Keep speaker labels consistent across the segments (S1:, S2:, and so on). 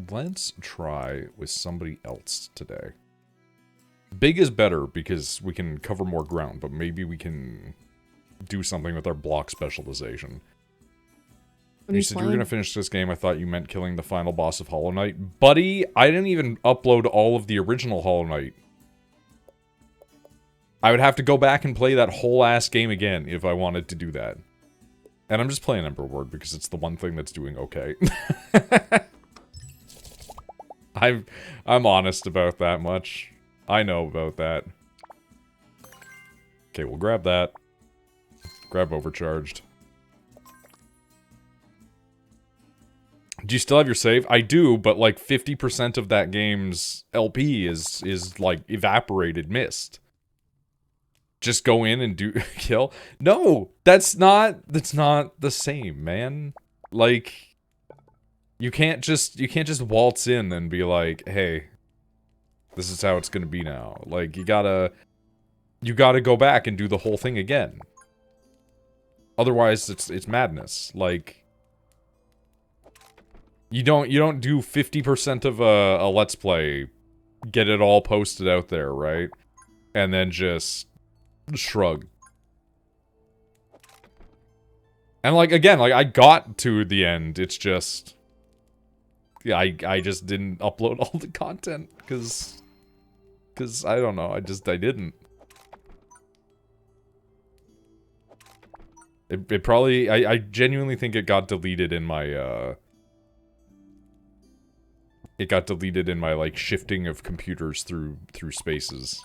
S1: let's try with somebody else today. Big is better because we can cover more ground, but maybe we can do something with our block specialization. You said you were going to finish this game. I thought you meant killing the final boss of Hollow Knight. Buddy, I didn't even upload all of the original Hollow Knight. I would have to go back and play that whole ass game again if I wanted to do that. And I'm just playing Emberward because it's the one thing that's doing okay. I'm honest about that much. I know about that. Okay, we'll grab that. Grab overcharged. Do you still have your save? I do, but like 50% of that game's LP is like evaporated mist. Just go in and do kill? No, that's not the same, man. Like you can't just waltz in and be like, "Hey, this is how it's going to be now." Like you got to go back and do the whole thing again. Otherwise, it's madness. Like you don't do 50% of a let's play, get it all posted out there, right? And then just shrug. And like again, like I got to the end, it's just yeah, I just didn't upload all the content cuz I don't know, I didn't. It probably I genuinely think it got deleted in my like shifting of computers through spaces.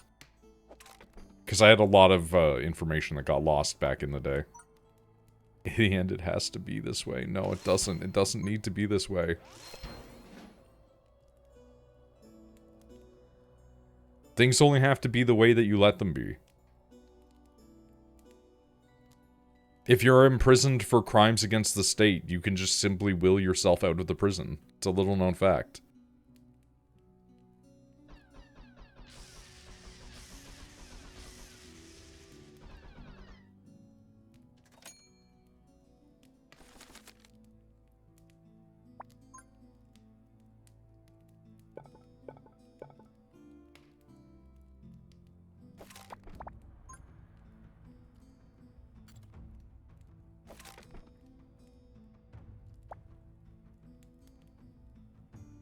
S1: Because I had a lot of information that got lost back in the day. In the end, it has to be this way. No, it doesn't. It doesn't need to be this way. Things only have to be the way that you let them be. If you're imprisoned for crimes against the state, you can just simply will yourself out of the prison. It's a little known fact.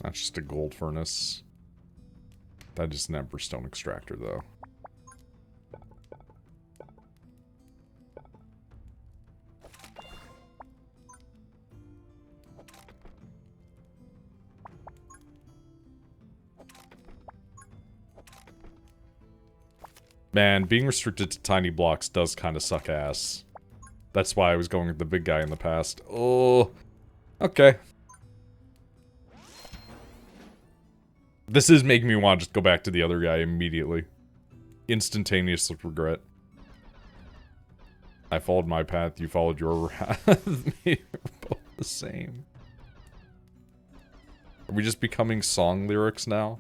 S1: That's just a gold furnace. That is an Emberstone extractor, though. Man, being restricted to tiny blocks does kind of suck ass. That's why I was going with the big guy in the past. Oh, okay. This is making me want to just go back to the other guy immediately. Instantaneous regret. I followed my path, you followed your path. We're both the same. Are we just becoming song lyrics now?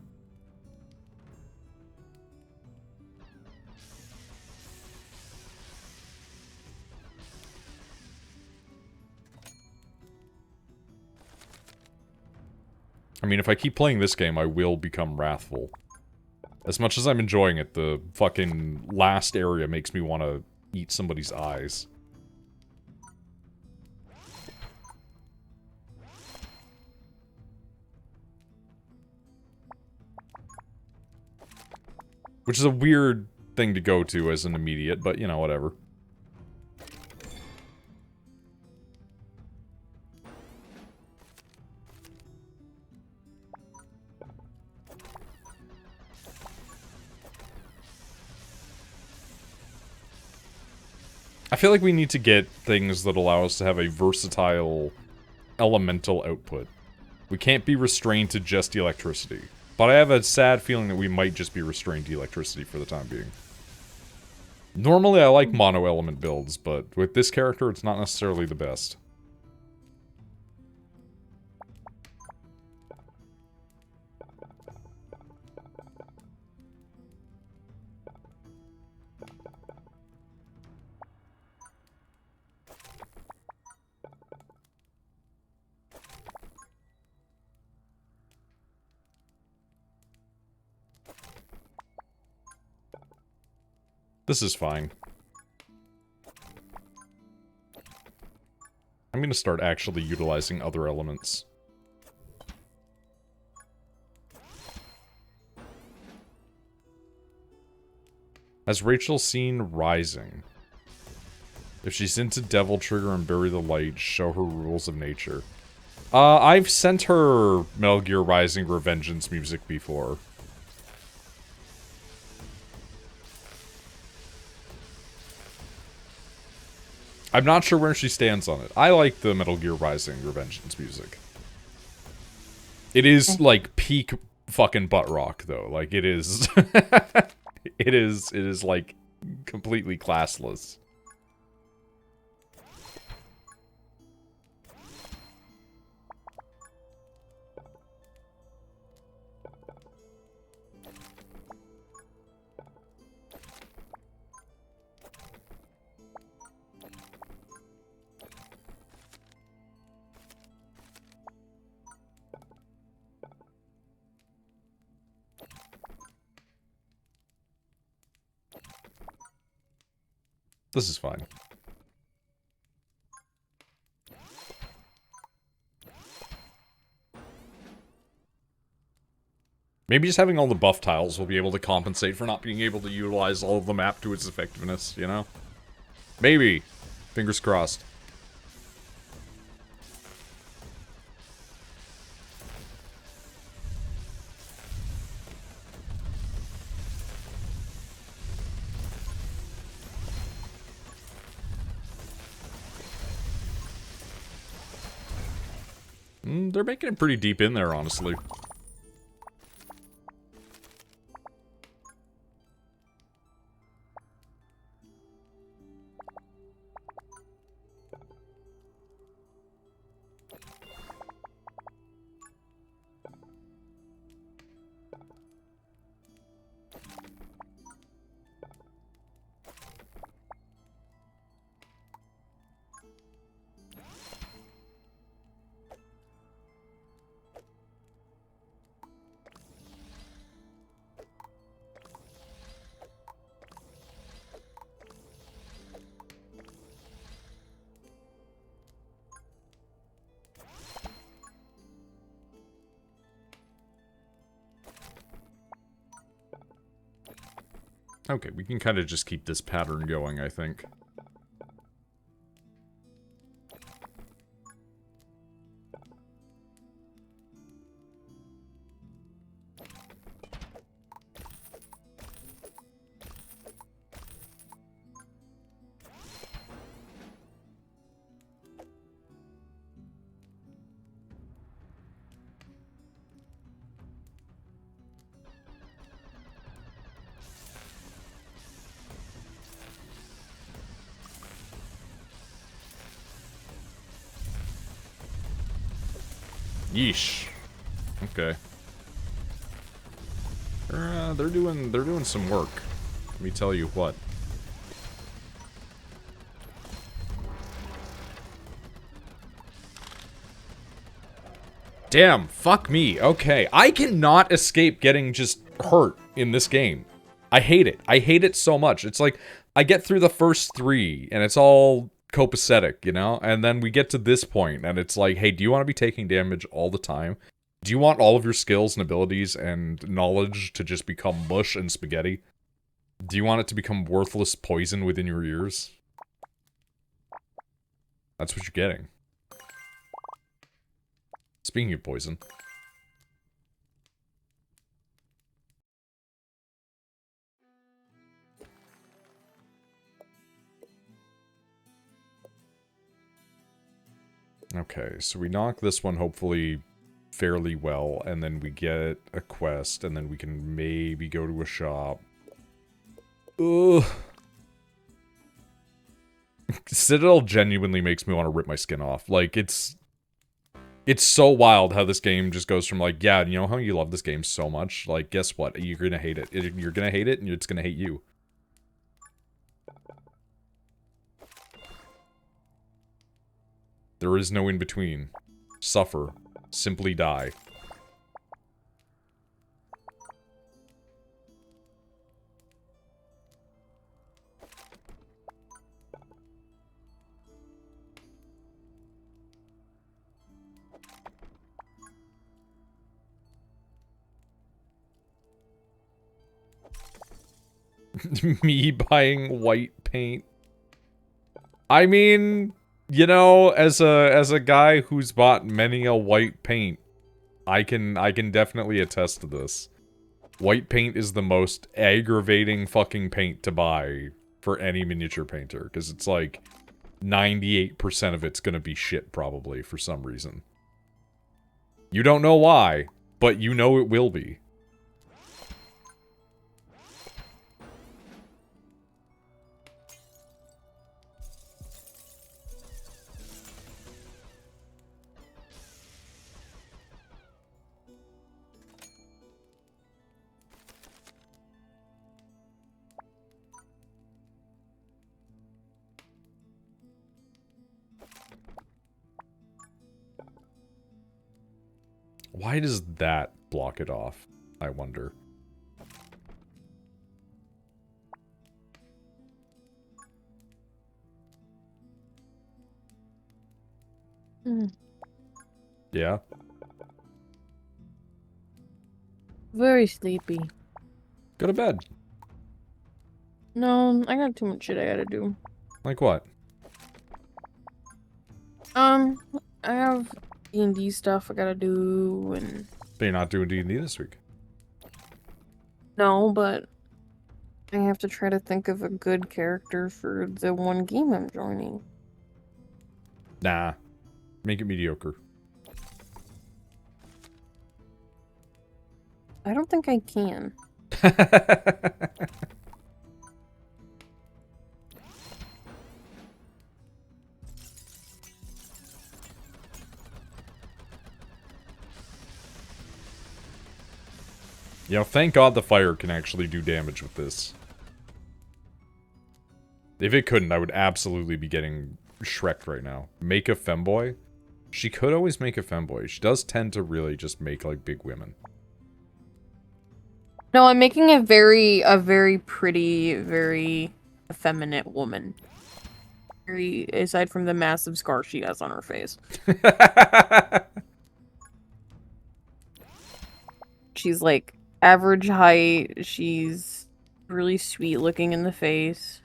S1: I mean, if I keep playing this game, I will become wrathful. As much as I'm enjoying it, the fucking last area makes me want to eat somebody's eyes. Which is a weird thing to go to as an immediate, but, you know, whatever. I feel like we need to get things that allow us to have a versatile elemental output. We can't be restrained to just electricity. But I have a sad feeling that we might just be restrained to electricity for the time being. Normally I like mono-element builds, but with this character it's not necessarily the best. This is fine. I'm gonna start actually utilizing other elements. Has Rachel seen Rising? If she's into Devil Trigger and Bury the Light, show her Rules of Nature. I've sent her Metal Gear Rising Revengeance music before. I'm not sure where she stands on it. I like the Metal Gear Rising Revengeance music. It is, like, peak fucking butt rock, though. Like, it is... it is, like, completely classless. This is fine. Maybe just having all the buff tiles will be able to compensate for not being able to utilize all of the map to its effectiveness, you know? Maybe. Fingers crossed. They're making it pretty deep in there, honestly. Okay, we can kind of just keep this pattern going, I think. Yeesh. Okay. They're doing some work. Let me tell you what. Damn, fuck me. Okay, I cannot escape getting just hurt in this game. I hate it. I hate it so much. It's like, I get through the first 3, and it's all copacetic, you know? And then we get to this point, and it's like, hey, do you want to be taking damage all the time? Do you want all of your skills and abilities and knowledge to just become mush and spaghetti? Do you want it to become worthless poison within your ears? That's what you're getting. Speaking of poison. Okay, so we knock this one hopefully fairly well, and then we get a quest, and then we can maybe go to a shop. Ugh. Citadel genuinely makes me want to rip my skin off. Like, it's so wild how this game just goes from like, yeah, you know how you love this game so much? Like, guess what? You're gonna hate it. You're gonna hate it, and it's gonna hate you. There is no in-between. Suffer. Simply die. Me buying white paint. I mean, you know, as a guy who's bought many a white paint, I can definitely attest to this. White paint is the most aggravating fucking paint to buy for any miniature painter, because it's like 98% of it's gonna be shit probably for some reason. You don't know why, but you know it will be. Why does that block it off, I wonder? Yeah?
S2: Very sleepy.
S1: Go to bed.
S2: No, I got too much shit I gotta do.
S1: Like what?
S2: I have D&D stuff I gotta do, and...
S1: But you're not doing D&D this week.
S2: No, but I have to try to think of a good character for the one game I'm joining.
S1: Nah. Make it mediocre.
S2: I don't think I can.
S1: You know, thank God the fire can actually do damage with this. If it couldn't, I would absolutely be getting Shrek'd right now. Make a femboy? She could always make a femboy. She does tend to really just make, like, big women.
S2: No, I'm making a very pretty, very effeminate woman. Very, aside from the massive scar she has on her face. She's, like, average height. She's really sweet looking in the face.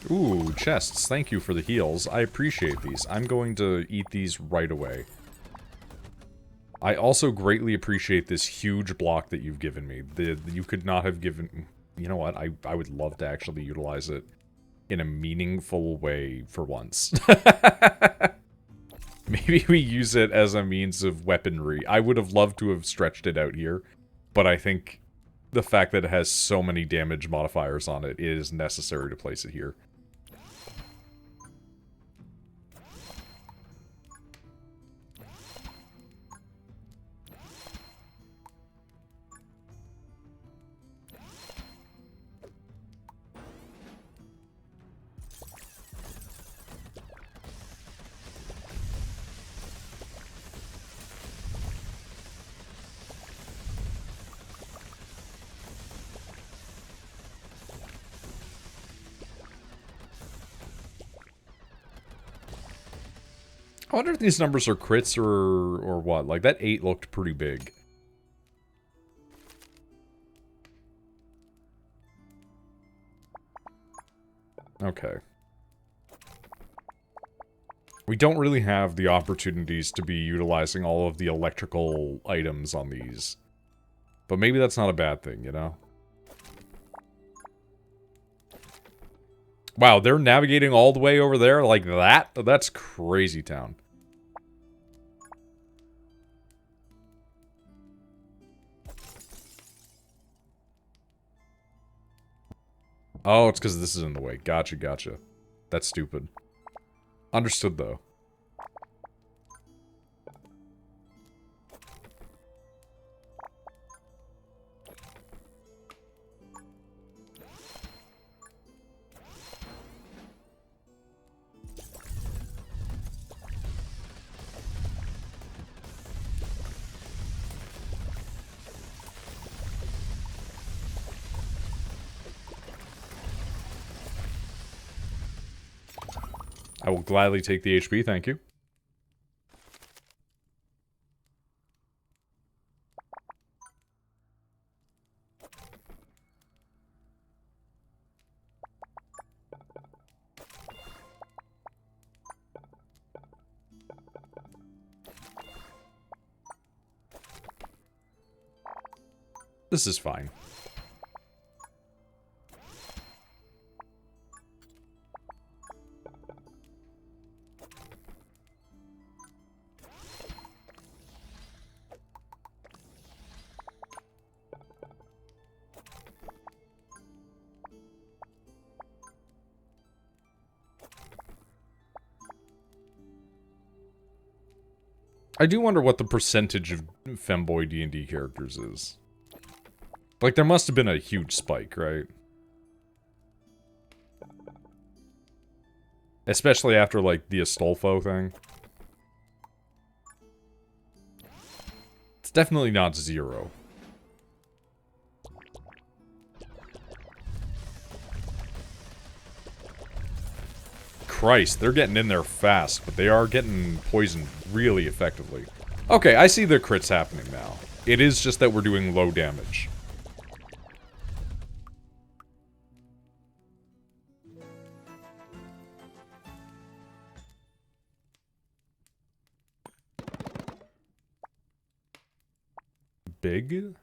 S1: Ooh, chests. Thank you for the heals. I appreciate these. I'm going to eat these right away. I also greatly appreciate this huge block that you've given me. You could not have given... You know what? I would love to actually utilize it in a meaningful way for once. Maybe we use it as a means of weaponry. I would have loved to have stretched it out here, but I think the fact that it has so many damage modifiers on it is necessary to place it here. I wonder if these numbers are crits or what. Like, that 8 looked pretty big. Okay. We don't really have the opportunities to be utilizing all of the electrical items on these. But maybe that's not a bad thing, you know? Wow, they're navigating all the way over there like that? That's crazy town. Oh, it's because this is in the way. Gotcha, gotcha. That's stupid. Understood, though. I will gladly take the HP, thank you. This is fine. I do wonder what the percentage of femboy D&D characters is. Like, there must have been a huge spike, right? Especially after, like, the Astolfo thing. It's definitely not 0. Christ, they're getting in there fast, but they are getting poisoned really effectively. Okay, I see the crits happening now. It is just that we're doing low damage. Big?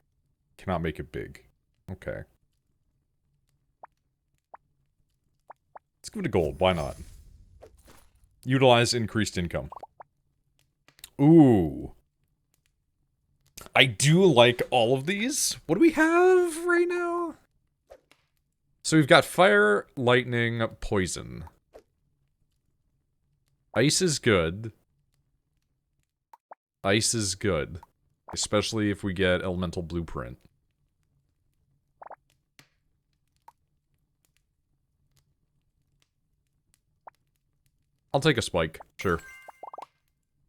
S1: Cannot make it big. Okay. Let's give it a gold. Why not? Utilize increased income. Ooh. I do like all of these. What do we have right now? So we've got fire, lightning, poison. Ice is good. Ice is good. Especially if we get elemental blueprint. I'll take a spike, sure.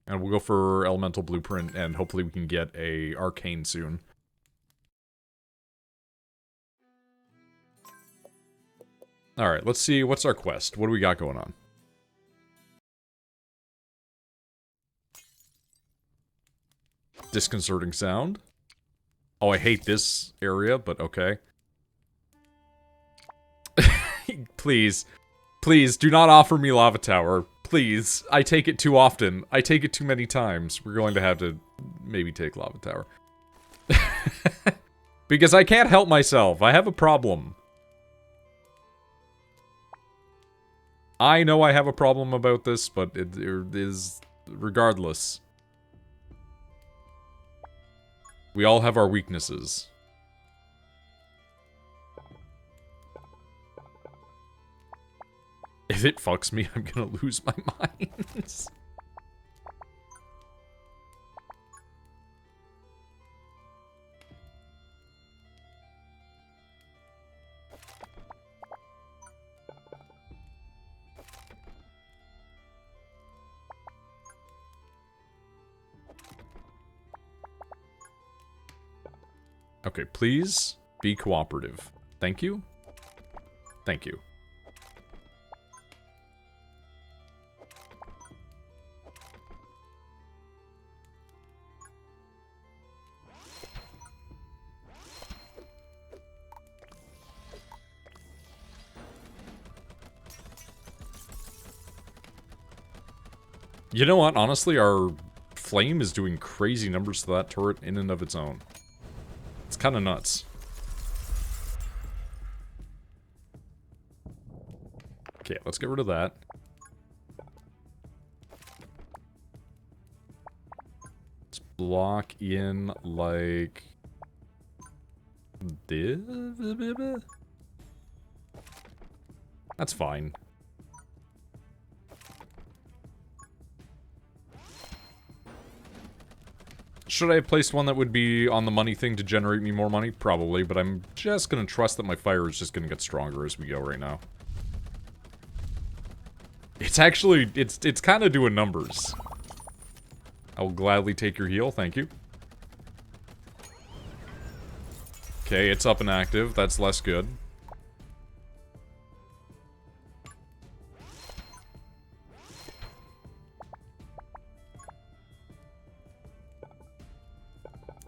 S1: And we'll go for elemental blueprint, and hopefully we can get a arcane soon. Alright, let's see, what's our quest? What do we got going on? Disconcerting sound. Oh, I hate this area, but okay. Please. Please, do not offer me Lava Tower. Please. I take it too often. I take it too many times. We're going to have to maybe take Lava Tower. Because I can't help myself. I have a problem. I know I have a problem about this, but it is regardless. We all have our weaknesses. If it fucks me, I'm gonna lose my mind. Okay, please be cooperative. Thank you. Thank you. You know what? Honestly, our flame is doing crazy numbers to that turret in and of its own. It's kind of nuts. Okay, let's get rid of that. Let's block in like this. That's fine. Should I have placed one that would be on the money thing to generate me more money? Probably, but I'm just gonna trust that my fire is just gonna get stronger as we go right now. It's actually, it's kind of doing numbers. I will gladly take your heal, thank you. Okay, it's up and active, that's less good.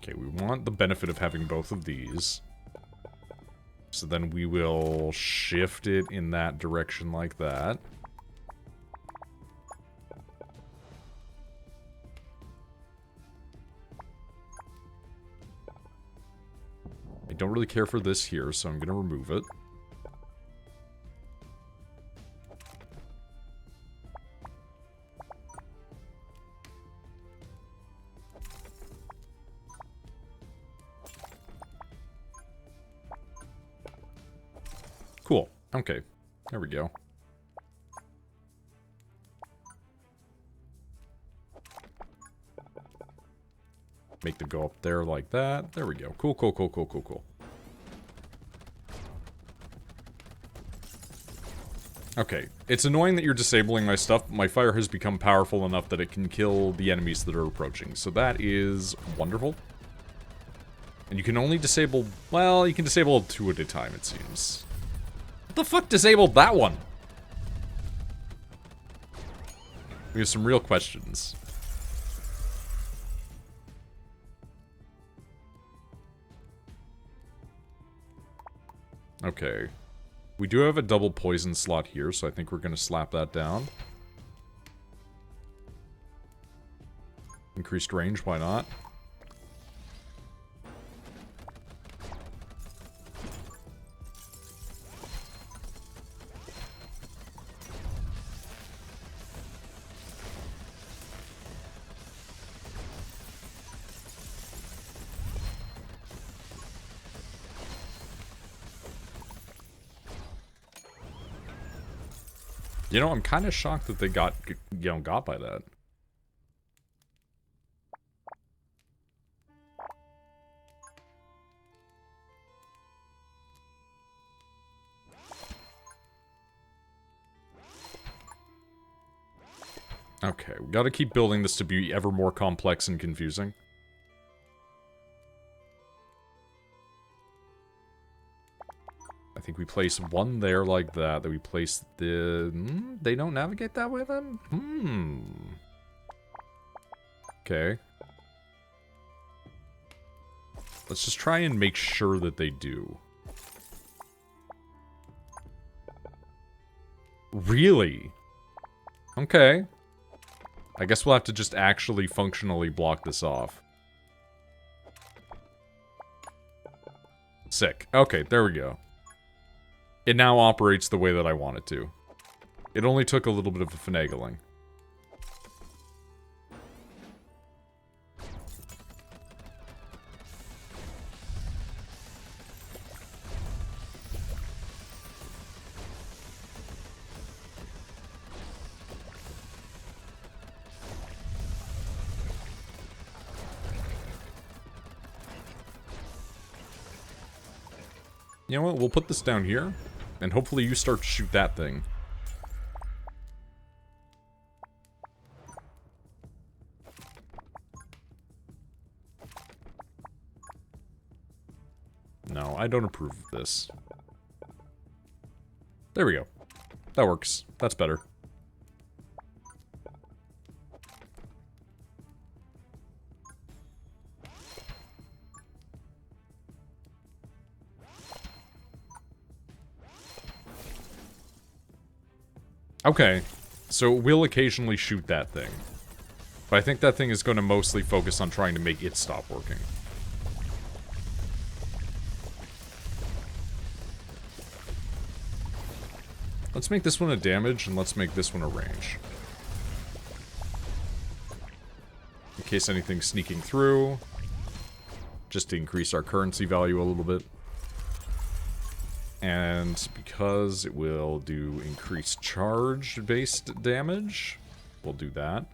S1: Okay, we want the benefit of having both of these. So then we will shift it in that direction like that. I don't really care for this here, so I'm going to remove it. Cool. Okay. There we go. Make them go up there like that. There we go. Cool, cool, cool, cool, cool, cool. Okay. It's annoying that you're disabling my stuff, but my fire has become powerful enough that it can kill the enemies that are approaching. So that is wonderful. And you can only disable... Well, you can disable 2 at a time, it seems. What the fuck disabled that one? We have some real questions. Okay. We do have a double poison slot here, so I think we're going to slap that down. Increased range, why not? You know, I'm kind of shocked that they got by that. Okay, we gotta keep building this to be ever more complex and confusing. I think we place one there like that. Then we place the... they don't navigate that way then? Okay. Let's just try and make sure that they do. Really? Okay. I guess we'll have to just actually functionally block this off. Sick. Okay, there we go. It now operates the way that I want it to. It only took a little bit of a finagling. You know what? We'll put this down here. And hopefully you start to shoot that thing. No, I don't approve of this. There we go. That works. That's better. Okay, so we'll occasionally shoot that thing. But I think that thing is going to mostly focus on trying to make it stop working. Let's make this one a damage, and let's make this one a range. In case anything's sneaking through. Just to increase our currency value a little bit. And because it will do increased charge-based damage, we'll do that.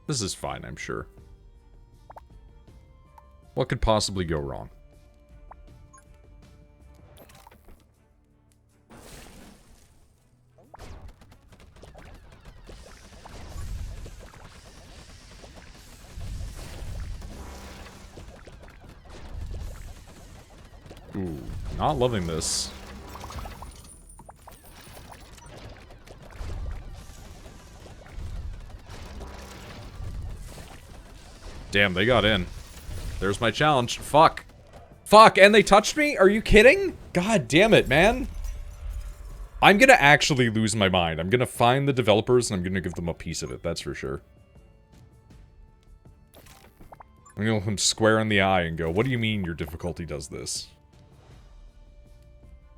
S1: This is fine, I'm sure. What could possibly go wrong? Ooh, not loving this. Damn, they got in. There's my challenge. Fuck. Fuck, and they touched me? Are you kidding? God damn it, man. I'm gonna actually lose my mind. I'm gonna find the developers and I'm gonna give them a piece of it, that's for sure. I'm gonna look them square in the eye and go, what do you mean your difficulty does this?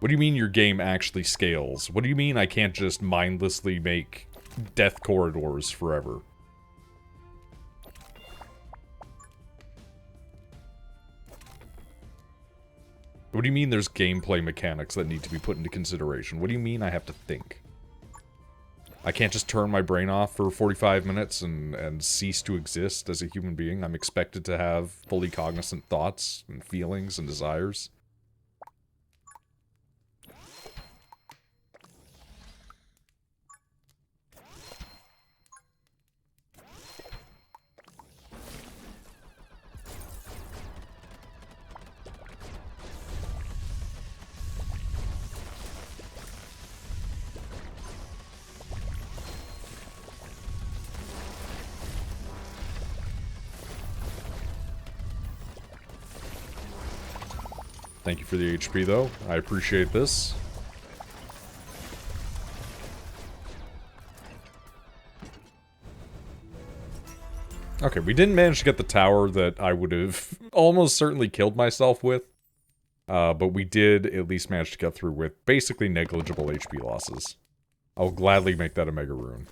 S1: What do you mean your game actually scales? What do you mean I can't just mindlessly make death corridors forever? What do you mean there's gameplay mechanics that need to be put into consideration? What do you mean I have to think? I can't just turn my brain off for 45 minutes and cease to exist as a human being. I'm expected to have fully cognizant thoughts and feelings and desires. Thank you for the HP, though. I appreciate this. Okay, we didn't manage to get the tower that I would have almost certainly killed myself with. But we did at least manage to get through with basically negligible HP losses. I'll gladly make that a Mega Rune.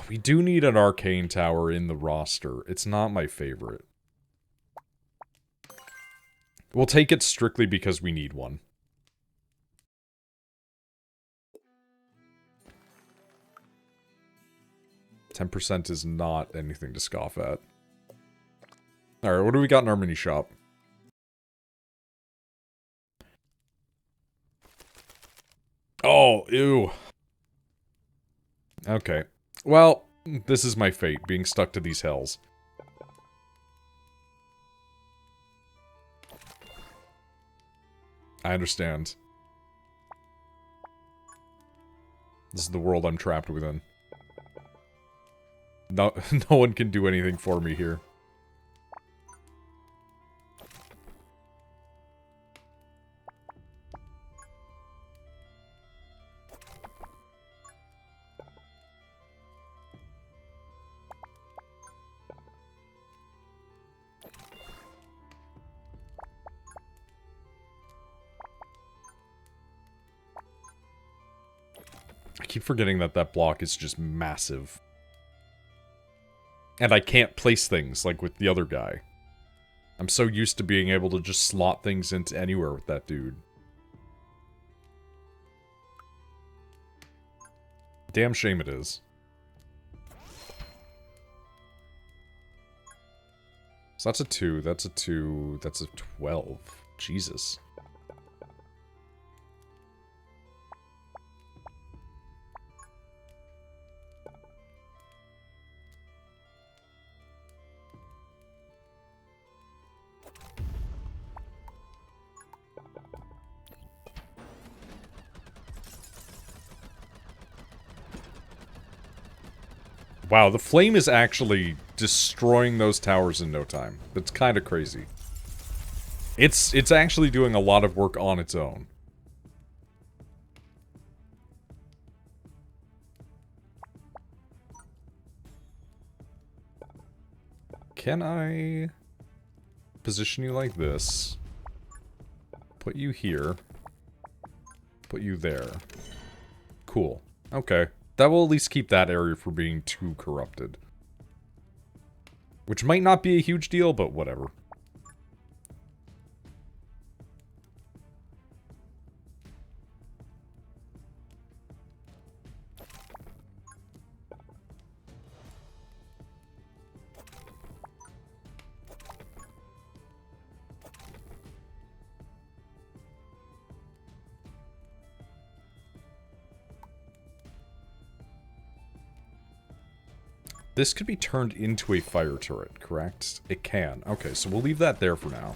S1: We do need an Arcane Tower in the roster. It's not my favorite. We'll take it strictly because we need one. %10 is not anything to scoff at. Alright, what do we got in our mini shop? Oh, ew. Okay. Well, this is my fate, being stuck to these hells. I understand. This is the world I'm trapped within. No, no one can do anything for me here. I keep forgetting that that block is just massive. And I can't place things like with the other guy. I'm so used to being able to just slot things into anywhere with that dude. Damn shame it is. So that's a 2, that's a 2, that's a 12. Jesus. Wow, the flame is actually destroying those towers in no time. That's kind of crazy. It's actually doing a lot of work on its own. Can I position you like this? Put you here. Put you there. Cool. Okay. That will at least keep that area from being too corrupted. Which might not be a huge deal, but whatever. This could be turned into a fire turret, correct? It can. Okay, so we'll leave that there for now.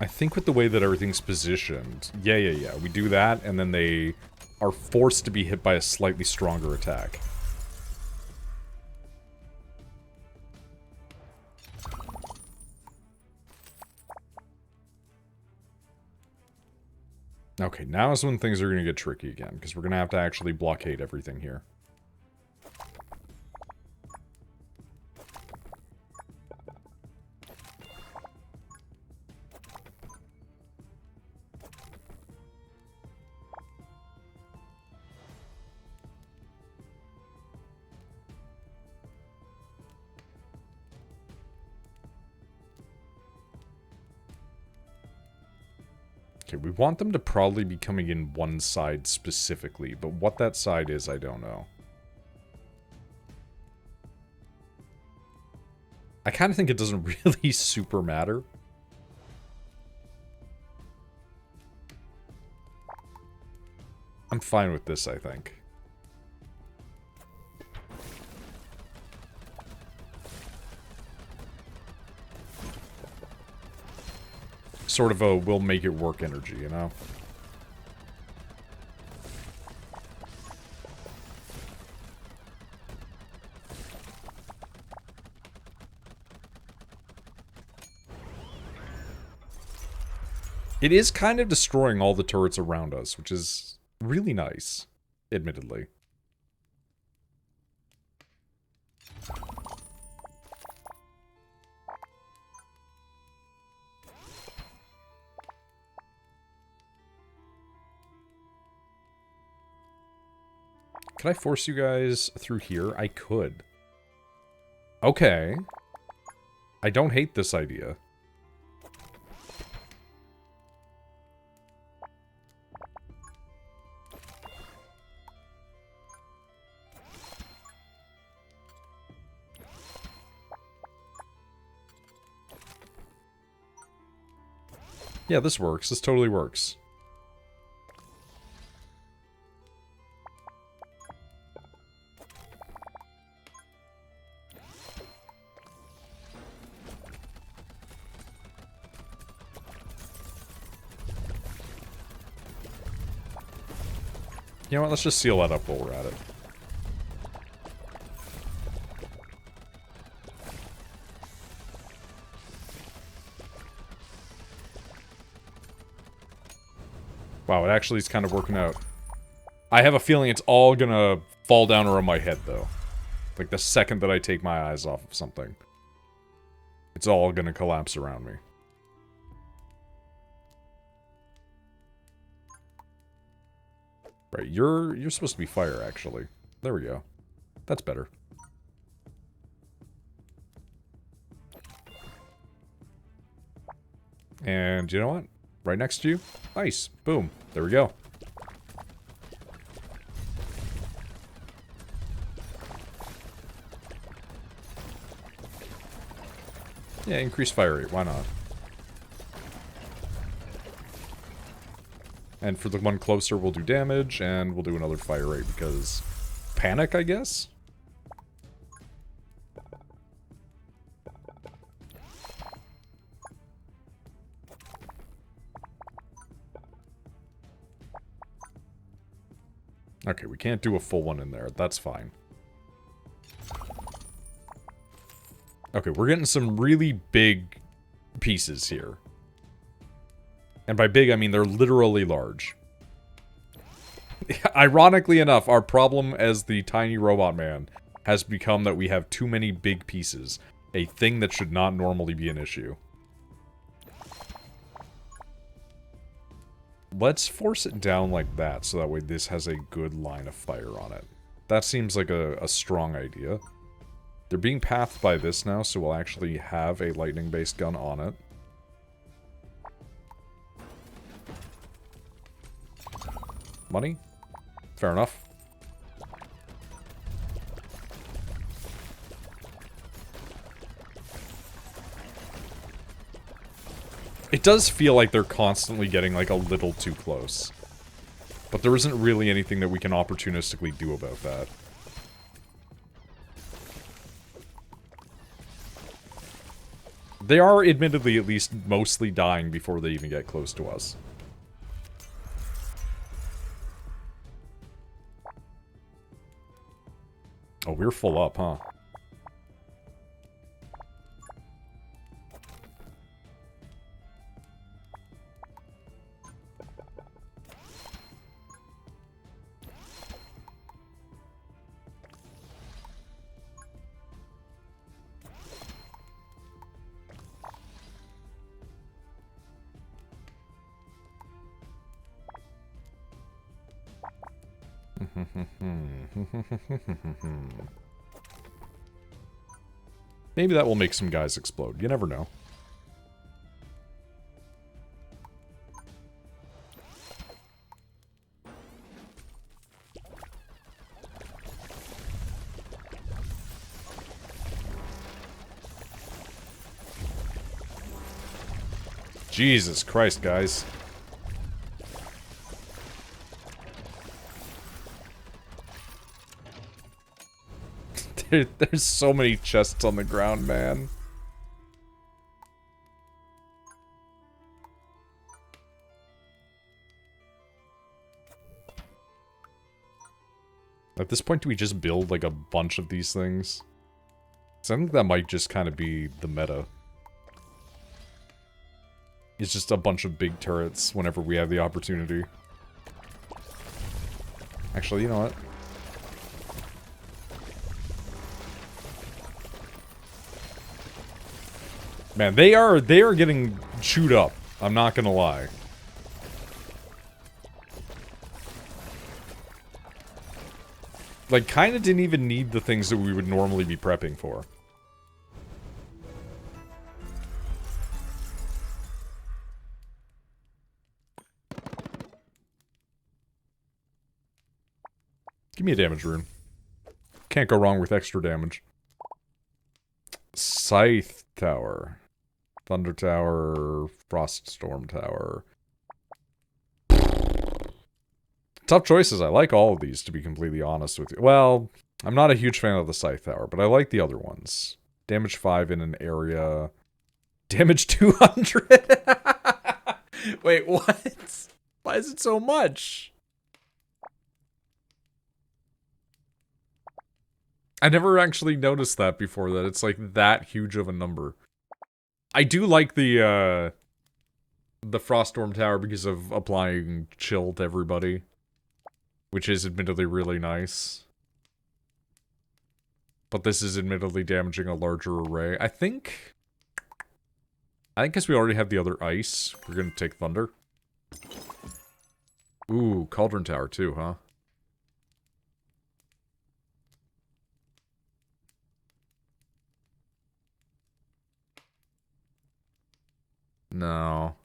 S1: I think with the way that everything's positioned, yeah, we do that, and then they are forced to be hit by a slightly stronger attack. Okay, now is when things are going to get tricky again, because we're going to have to actually blockade everything here. Okay, we want them to probably be coming in one side specifically, but what that side is, I don't know. I kind of think it doesn't really super matter. I'm fine with this, I think. Sort of a we'll make it work energy, you know? It is kind of destroying all the turrets around us, which is really nice, admittedly. Could I force you guys through here? I could. Okay. I don't hate this idea. Yeah, this works. This totally works. You know what, let's just seal that up while we're at it. Wow, it actually is kind of working out. I have a feeling it's all gonna fall down around my head, though. Like, the second that I take my eyes off of something. It's all gonna collapse around me. Right, you're supposed to be fire, actually. There we go. That's better. And you know what? Right next to you. Nice. Boom. There we go. Yeah, increase fire rate. Why not? And for the one closer, we'll do damage, and we'll do another fire rate because... Panic, I guess? Okay, we can't do a full one in there. That's fine. Okay, we're getting some really big pieces here. And by big, I mean they're literally large. Ironically enough, our problem as the tiny robot man has become that we have too many big pieces. A thing that should not normally be an issue. Let's force it down like that, so that way this has a good line of fire on it. That seems like a strong idea. They're being pathed by this now, so we'll actually have a lightning-based gun on it. Money? Fair enough. It does feel like they're constantly getting, like, a little too close. But there isn't really anything that we can opportunistically do about that. They are, admittedly, at least mostly dying before they even get close to us. Oh, we're full up, huh? Maybe that will make some guys explode. You never know. Jesus Christ, guys. There's so many chests on the ground, man. At this point, do we just build, like, a bunch of these things? 'Cause I think that might just kind of be the meta. It's just a bunch of big turrets whenever we have the opportunity. Actually, you know what? Man, they are getting chewed up. I'm not gonna lie. Like, kinda didn't even need the things that we would normally be prepping for. Give me a damage rune. Can't go wrong with extra damage. Scythe Tower. Thunder Tower. Frost Storm Tower. Tough choices. I like all of these, to be completely honest with you. Well, I'm not a huge fan of the Scythe Tower, but I like the other ones. Damage 5 in an area. Damage 200? Wait, what? Why is it so much? I never actually noticed that before, that it's like that huge of a number. I do like the Froststorm Tower because of applying chill to everybody. Which is admittedly really nice. But this is admittedly damaging a larger array. I think because we already have the other ice, we're gonna take Thunder. Ooh, Cauldron Tower too, huh? No.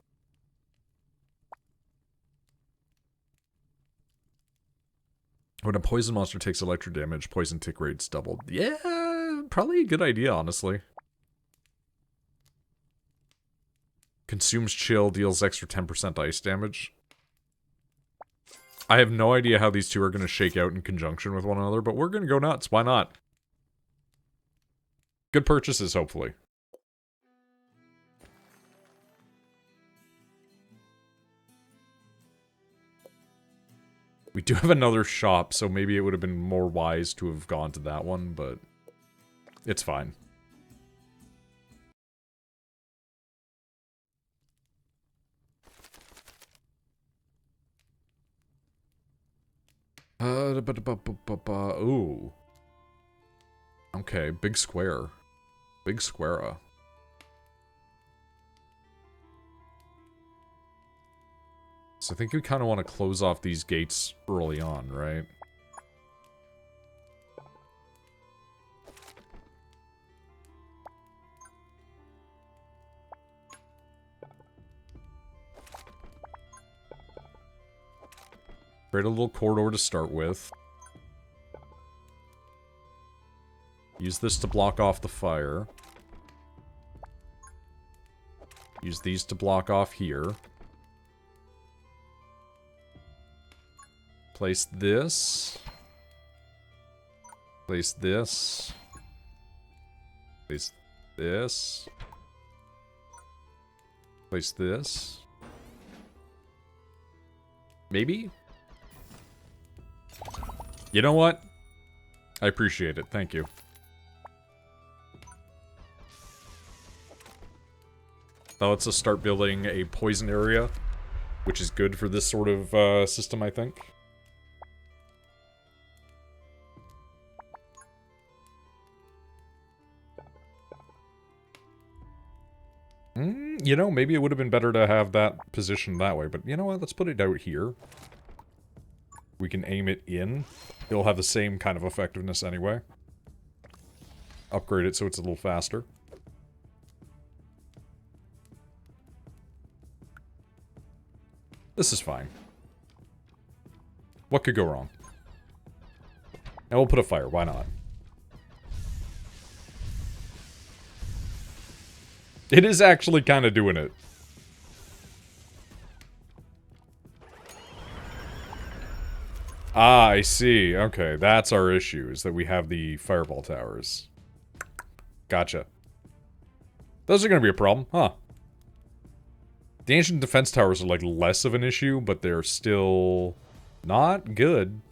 S1: When a poison monster takes electric damage, poison tick rate's doubled. Yeah, probably a good idea, honestly. Consumes chill, deals extra 10% ice damage. I have no idea how these two are going to shake out in conjunction with one another, but we're going to go nuts. Why not? Good purchases, hopefully. We do have another shop, so maybe it would have been more wise to have gone to that one, but it's fine. Ooh. Okay, big square. Big square. So I think we kind of want to close off these gates early on, right? Create a little corridor to start with. Use this to block off the fire. Use these to block off here. Place this. Place this. Place this. Place this. Maybe? You know what? I appreciate it. Thank you. Now let's just start building a poison area, which is good for this sort of system, I think. You know, maybe it would have been better to have that positioned that way, but you know what? Let's put it out here. We can aim it in. It'll have the same kind of effectiveness anyway. Upgrade it so it's a little faster. This is fine. What could go wrong? And we'll put a fire, why not? It is actually kind of doing it. Ah, I see. Okay, that's our issue, is that we have the fireball towers. Gotcha. Those are going to be a problem, huh? The ancient defense towers are, like, less of an issue, but they're still not good.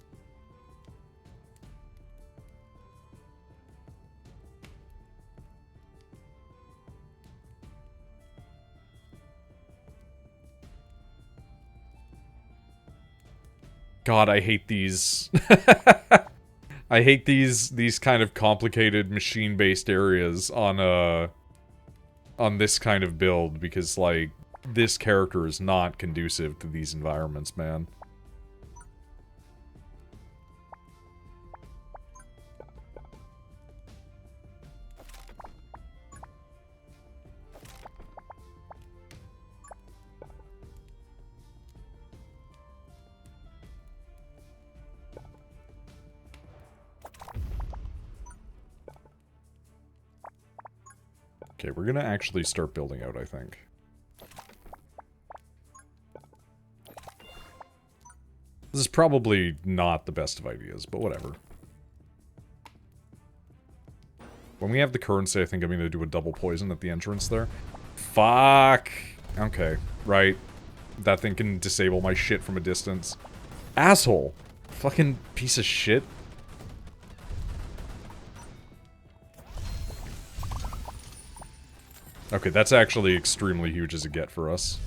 S1: God, I hate these. I hate these kind of complicated machine-based areas on this kind of build, because, like, this character is not conducive to these environments, man. Okay, we're gonna actually start building out, I think. This is probably not the best of ideas, but whatever. When we have the currency, I think I'm gonna do a double poison at the entrance there. Fuck! Okay, right. That thing can disable my shit from a distance. Asshole! Fucking piece of shit. Okay, that's actually extremely huge as a get for us.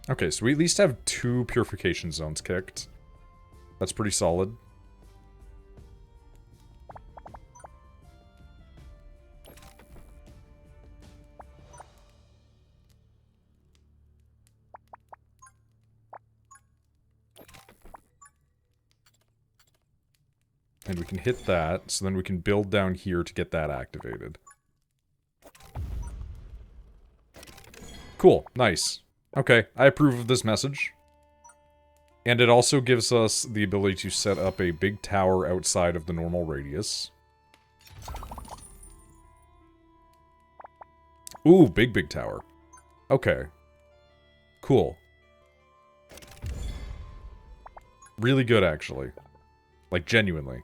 S1: Okay, so we at least have 2 purification zones kicked. That's pretty solid. And we can hit that, so then we can build down here to get that activated. Cool, nice. Okay, I approve of this message. And it also gives us the ability to set up a big tower outside of the normal radius. Ooh, big tower. Okay. Cool. Really good, actually. Like, genuinely.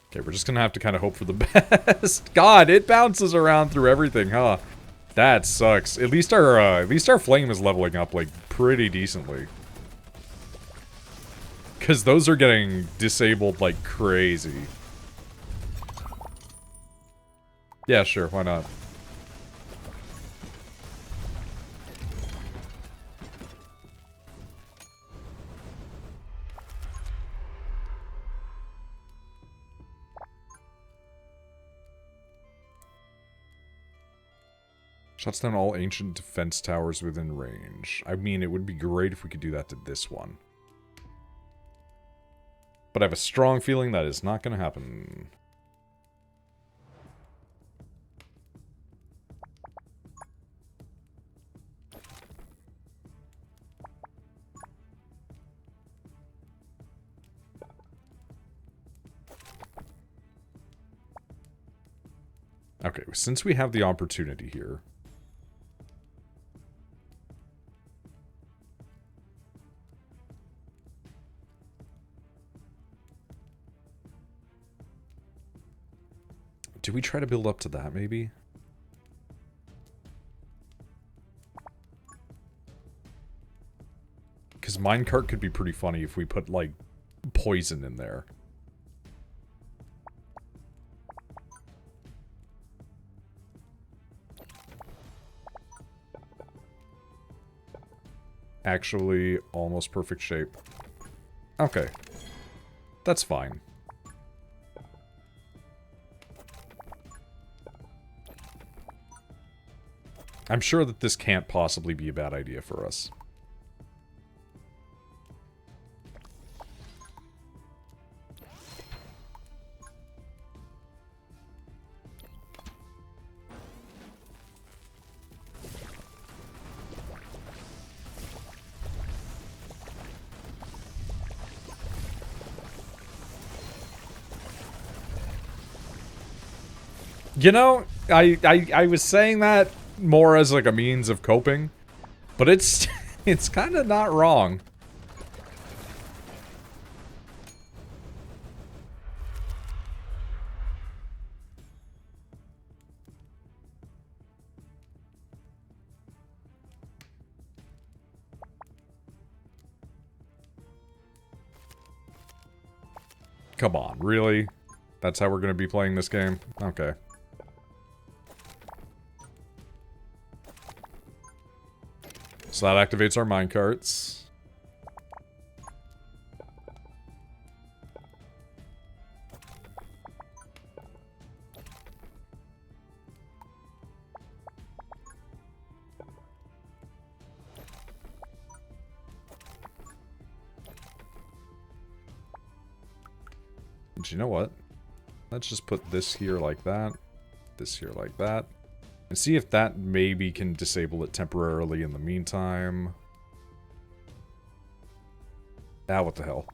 S1: Okay, we're just gonna have to kind of hope for the best. God, it bounces around through everything, huh? That sucks. At least our flame is leveling up, like, pretty decently. Because those are getting disabled like crazy. Yeah, sure, why not? Shuts down all ancient defense towers within range. I mean, it would be great if we could do that to this one. But I have a strong feeling that is not going to happen. Okay, since we have the opportunity here... Do we try to build up to that, maybe? Because minecart could be pretty funny if we put, like, poison in there. Actually, almost perfect shape. Okay. That's fine. I'm sure that this can't possibly be a bad idea for us. You know, I was saying that more as like a means of coping, but it's it's kind of not wrong. Come on, really? That's how we're going to be playing this game? Okay. So that activates our minecarts. And you know what? Let's just put this here like that. This here like that. And see if that maybe can disable it temporarily in the meantime. Ah, what the hell.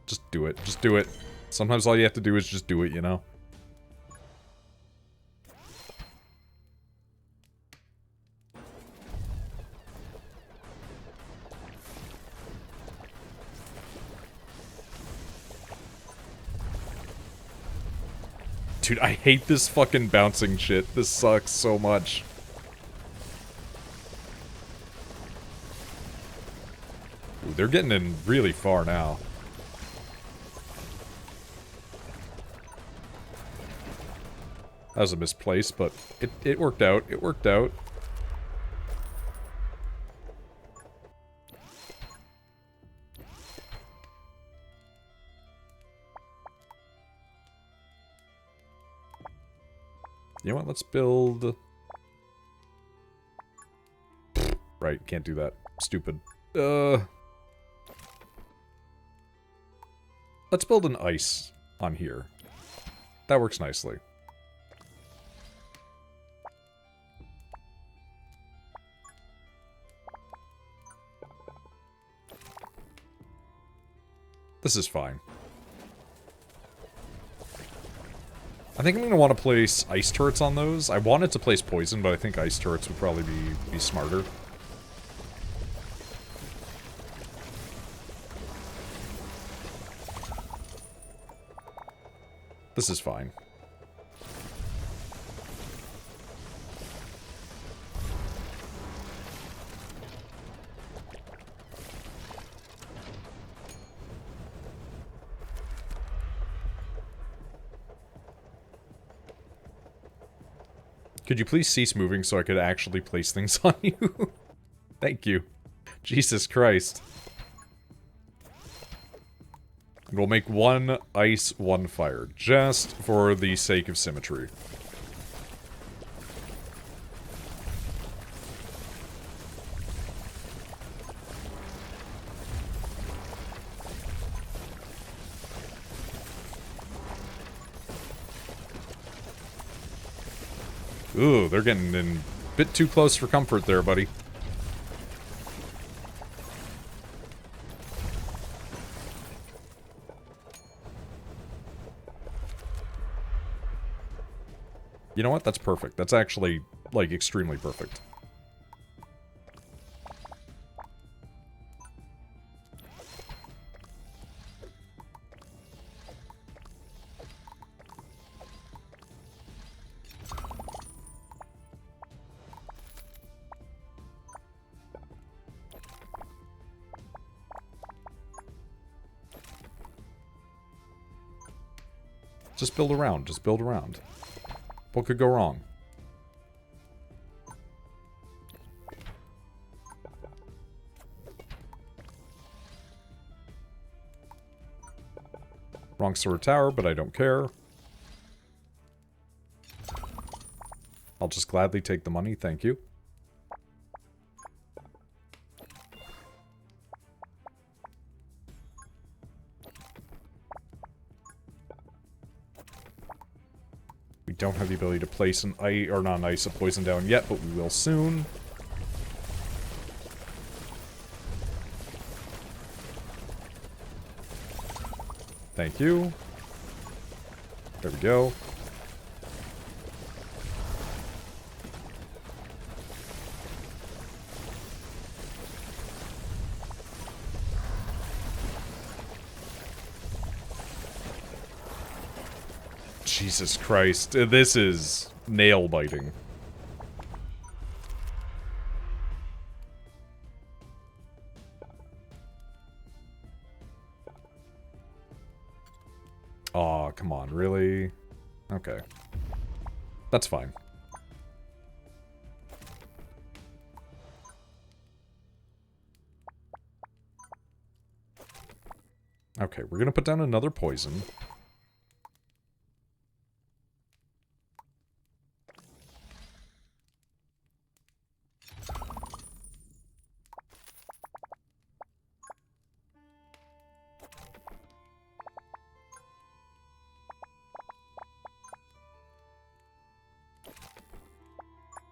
S1: Just do it. Just do it. Sometimes all you have to do is just do it, you know? Dude, I hate this fucking bouncing shit. This sucks so much. Ooh, they're getting in really far now. That was a misplace, but it worked out. It worked out. You know what? Let's build... Right, can't do that. Stupid. Let's build an ice on here. That works nicely. This is fine. I think I'm going to want to place ice turrets on those. I wanted to place poison, but I think ice turrets would probably be smarter. This is fine. Could you please cease moving so I could actually place things on you? Thank you. Jesus Christ. We'll make one ice, one fire, just for the sake of symmetry. Ooh, they're getting in a bit too close for comfort there, buddy. You know what? That's perfect. That's actually, like, extremely perfect. Just build around. Just build around. What could go wrong? Wrong sort of tower, but I don't care. I'll just gladly take the money, thank you. We don't have the ability to place an ice, or not an ice, a poison down yet, but we will soon. Thank you. There we go. Jesus Christ, this is nail-biting. Aw, come on, really? Okay. That's fine. Okay, we're gonna put down another poison.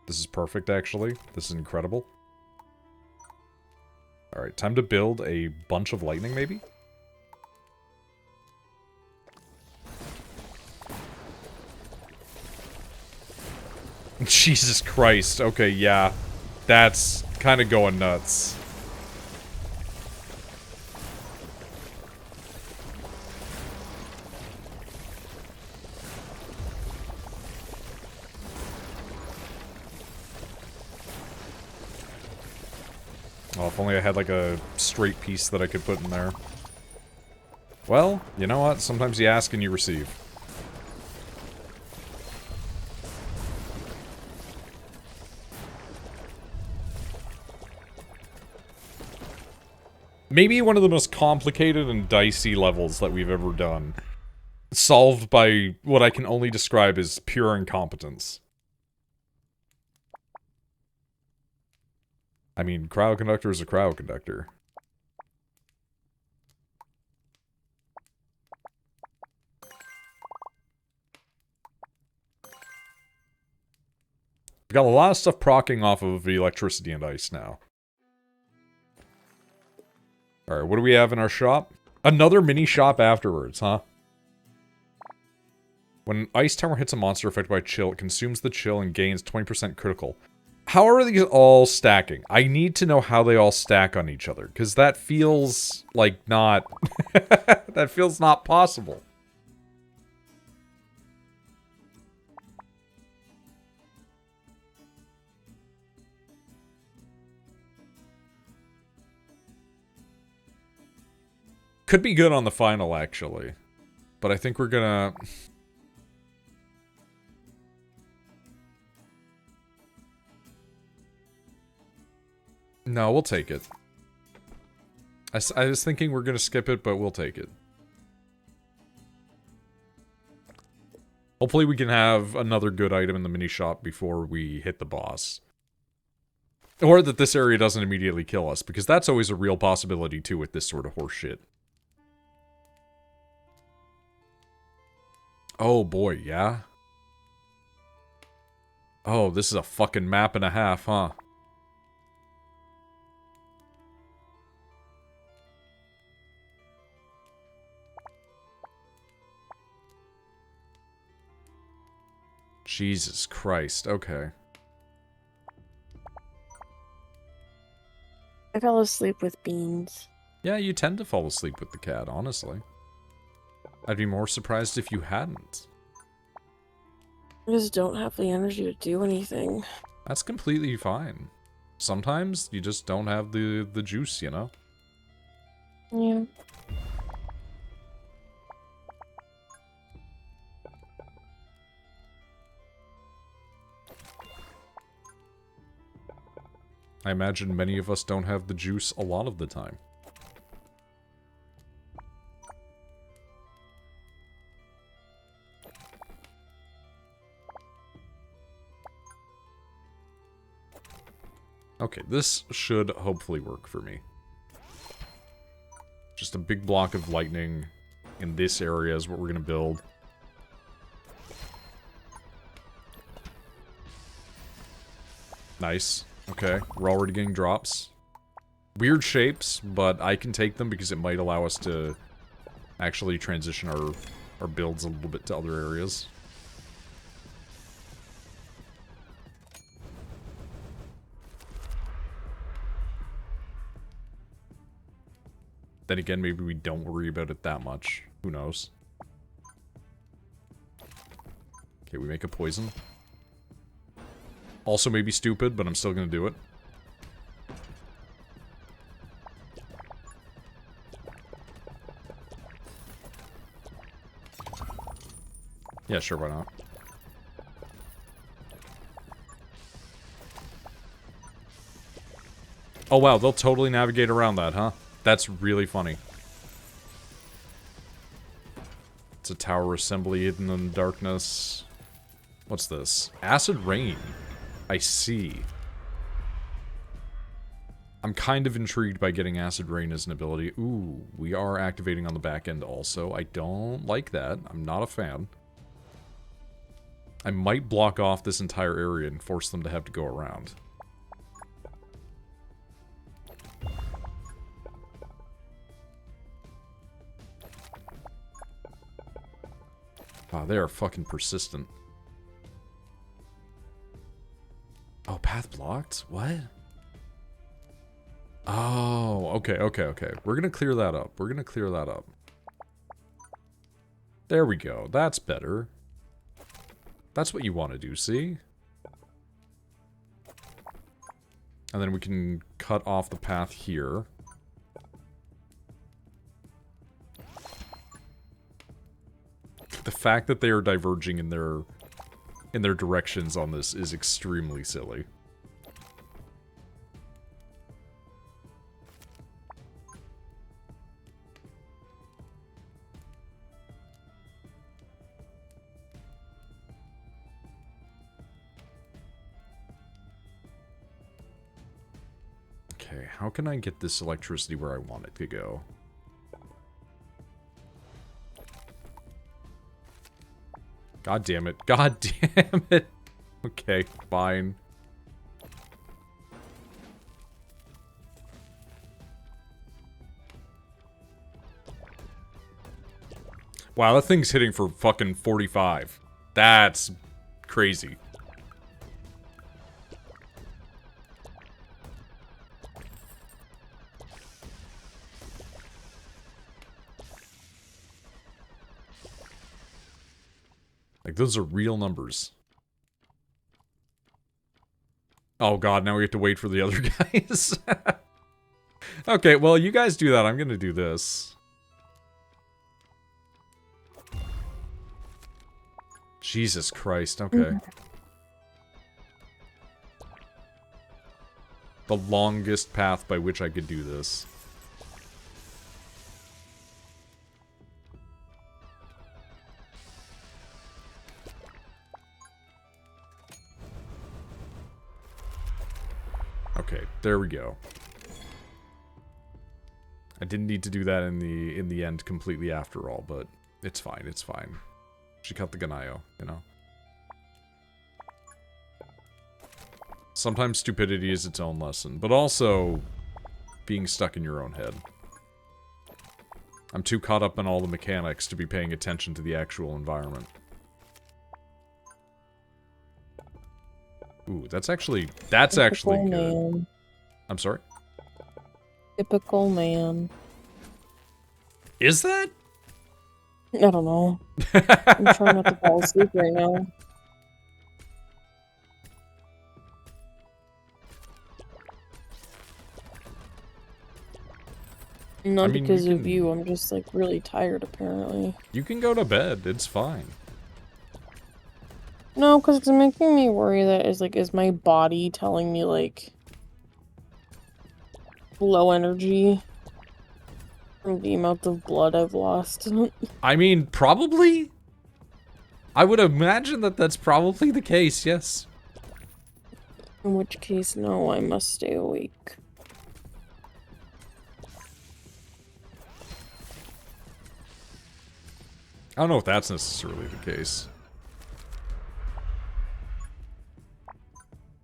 S1: This is perfect, actually. This is incredible. Alright, time to build a bunch of lightning, maybe? Jesus Christ. Okay, yeah. That's kind of going nuts. Oh, if only I had, like, a straight piece that I could put in there. Well, you know what? Sometimes you ask and you receive. Maybe one of the most complicated and dicey levels that we've ever done. Solved by what I can only describe as pure incompetence. I mean, cryo conductor is a cryo conductor. We've got a lot of stuff proccing off of electricity and ice now. Alright, what do we have in our shop? Another mini shop afterwards, huh? When Ice Tower hits a monster affected by chill, it consumes the chill and gains 20% critical. How are these all stacking? I need to know how they all stack on each other, because that feels like not... that feels not possible. Could be good on the final, actually. But I think we're gonna... No, we'll take it. I was thinking we're gonna skip it, but we'll take it. Hopefully we can have another good item in the mini shop before we hit the boss. Or that this area doesn't immediately kill us, because that's always a real possibility too with this sort of horse shit. Oh boy, yeah? Oh, this is a fucking map and a half, huh? Jesus Christ, okay.
S2: I fell asleep with beans.
S1: Yeah, you tend to fall asleep with the cat, honestly. I'd be more surprised if you hadn't.
S2: I just don't have the energy to do anything.
S1: That's completely fine. Sometimes you just don't have the juice, you know?
S2: Yeah.
S1: I imagine many of us don't have the juice a lot of the time. Okay, this should hopefully work for me. Just a big block of lightning in this area is what we're going to build. Nice. Okay, we're already getting drops. Weird shapes, but I can take them because it might allow us to actually transition our builds a little bit to other areas. Then again, maybe we don't worry about it that much. Who knows? Okay, we make a poison. Also maybe stupid, but I'm still gonna do it. Yeah, sure, why not? Oh wow, they'll totally navigate around that, huh? That's really funny. It's a tower assembly hidden in the darkness. What's this? Acid rain. I see. I'm kind of intrigued by getting acid rain as an ability. Ooh, we are activating on the back end also. I don't like that. I'm not a fan. I might block off this entire area and force them to have to go around. Wow, they are fucking persistent. Oh, path blocked? What? Oh, okay. We're gonna clear that up. There we go. That's better. That's what you want to do, see? And then we can cut off the path here. The fact that they are diverging in their directions on this is extremely silly. Okay, how can I get this electricity where I want it to go? God damn it. God damn it. Okay, fine. Wow, that thing's hitting for fucking 45. That's crazy. Like, those are real numbers. Oh god, now we have to wait for the other guys. Okay, well, you guys do that. I'm gonna do this. Jesus Christ, okay. The longest path by which I could do this. Okay, there we go. I didn't need to do that in the end completely after all, but it's fine, it's fine. She cut the Ganayo, you know? Sometimes stupidity is its own lesson, but also being stuck in your own head. I'm too caught up in all the mechanics to be paying attention to the actual environment. Ooh, that's actually
S2: Typical
S1: good.
S2: Man.
S1: I'm sorry?
S2: Typical man.
S1: Is that?
S2: I don't know. I'm trying not to fall asleep right now. Not because of you, I'm just like really tired apparently.
S1: You can go to bed, it's fine.
S2: No, because it's making me worry that is my body telling me like low energy from the amount of blood I've lost.
S1: I mean, probably? I would imagine that that's probably the case, yes.
S2: In which case, no, I must stay awake.
S1: I don't know if that's necessarily the case.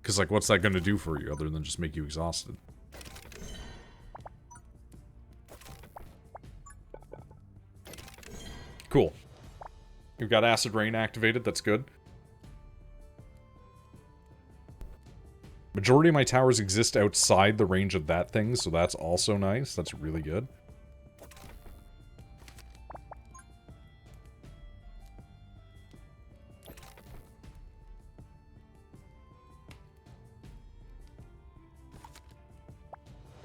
S1: Because, like, what's that going to do for you other than just make you exhausted? Cool. You've got Acid Rain activated, that's good. Majority of my towers exist outside the range of that thing, so that's also nice. That's really good.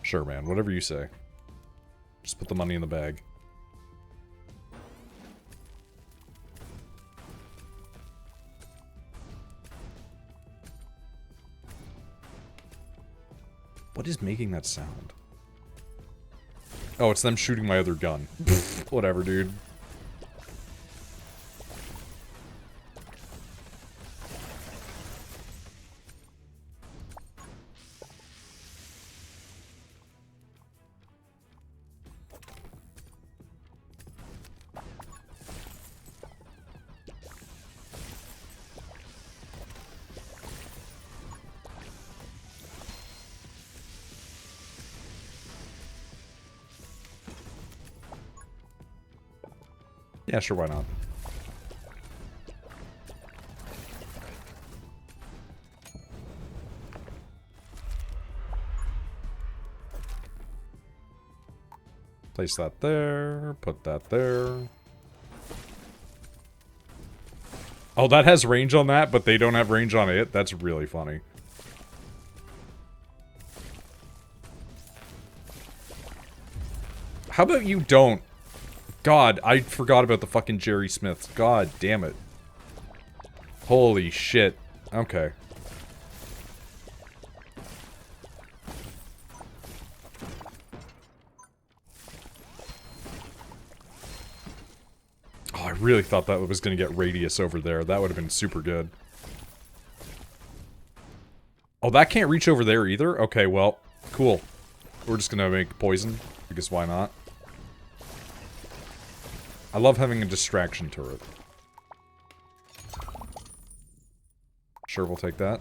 S1: Sure, man. Whatever you say. Just put the money in the bag. What is making that sound? Oh, it's them shooting my other gun. Whatever, dude. Yeah, sure, why not? Place that there, put that there. Oh, that has range on that, but they don't have range on it? That's really funny. How about you don't? God, I forgot about the fucking Jerry Smiths. God damn it. Holy shit. Okay. Oh, I really thought that was going to get Radius over there. That would have been super good. Oh, that can't reach over there either? Okay, well, cool. We're just going to make poison, because why not? I love having a distraction turret. Sure, we'll take that.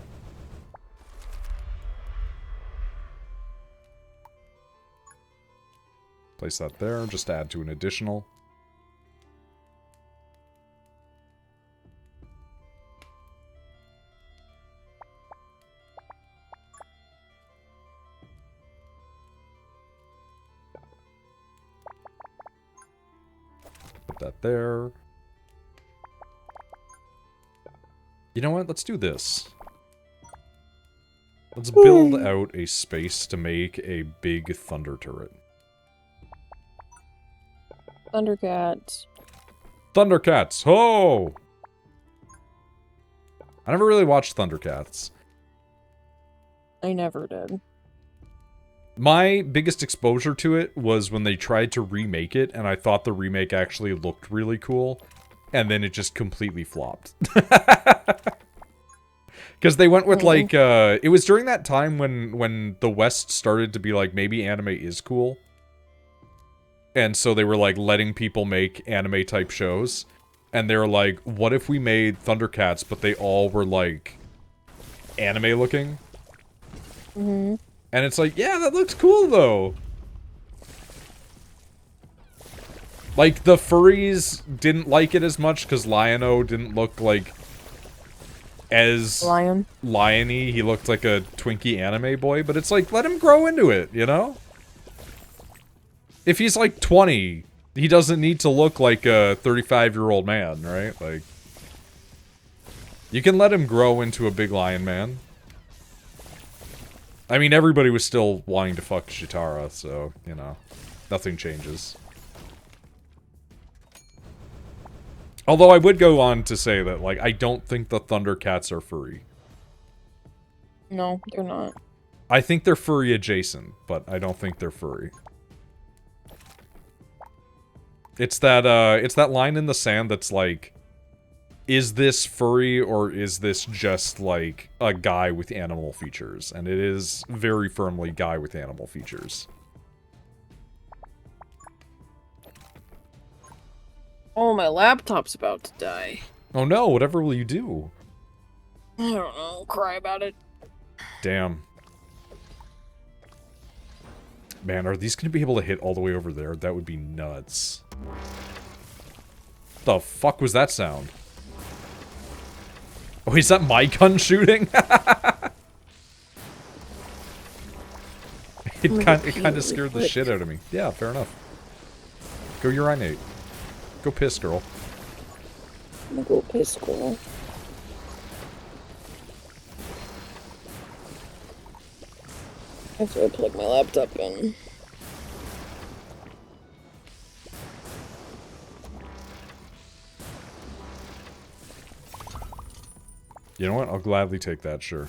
S1: Place that there, just add to an additional. Put that there. You know what? Let's do this. Let's build out a space to make a big thunder turret.
S2: Thundercats.
S1: Thundercats! Ho! I never really watched Thundercats.
S2: I never did.
S1: My biggest exposure to it was when they tried to remake it, and I thought the remake actually looked really cool, and then it just completely flopped. Because they went with, like, it was during that time when the West started to be like, maybe anime is cool. And so they were, like, letting people make anime-type shows. And they were like, what if we made Thundercats, but they all were, like, anime-looking?
S2: Mm-hmm.
S1: And it's like, yeah, that looks cool, though. Like, the furries didn't like it as much because Lion-O didn't look, like, as
S2: Lion.
S1: lion-y. He looked like a Twinkie anime boy, but it's like, let him grow into it, you know? If he's, like, 20, he doesn't need to look like a 35-year-old man, right? Like, you can let him grow into a big lion man. I mean, everybody was still wanting to fuck Chitara, so, you know, nothing changes. Although I would go on to say that, like, I don't think the Thundercats are furry.
S2: No, they're not.
S1: I think they're furry adjacent, but I don't think they're furry. It's that line in the sand that's like, is this furry or is this just, like, a guy with animal features? And it is very firmly guy with animal features.
S2: Oh, my laptop's about to die.
S1: Oh no, whatever will you do?
S2: I don't know, cry about it.
S1: Damn. Man, are these gonna be able to hit all the way over there? That would be nuts. The fuck was that sound? Oh, is that my gun shooting? It kind of scared the shit out of me. Yeah, fair enough. Go urinate. Go piss, girl.
S2: I'm gonna go piss, girl. I have to plug my laptop in.
S1: You know what? I'll gladly take that, sure.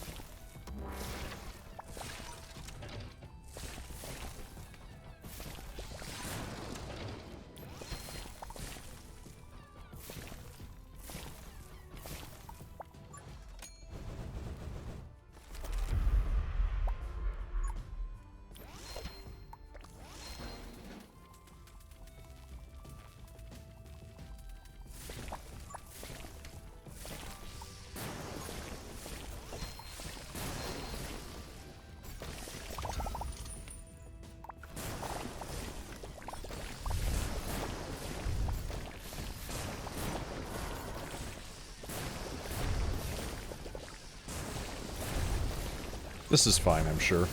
S1: This is fine, I'm sure.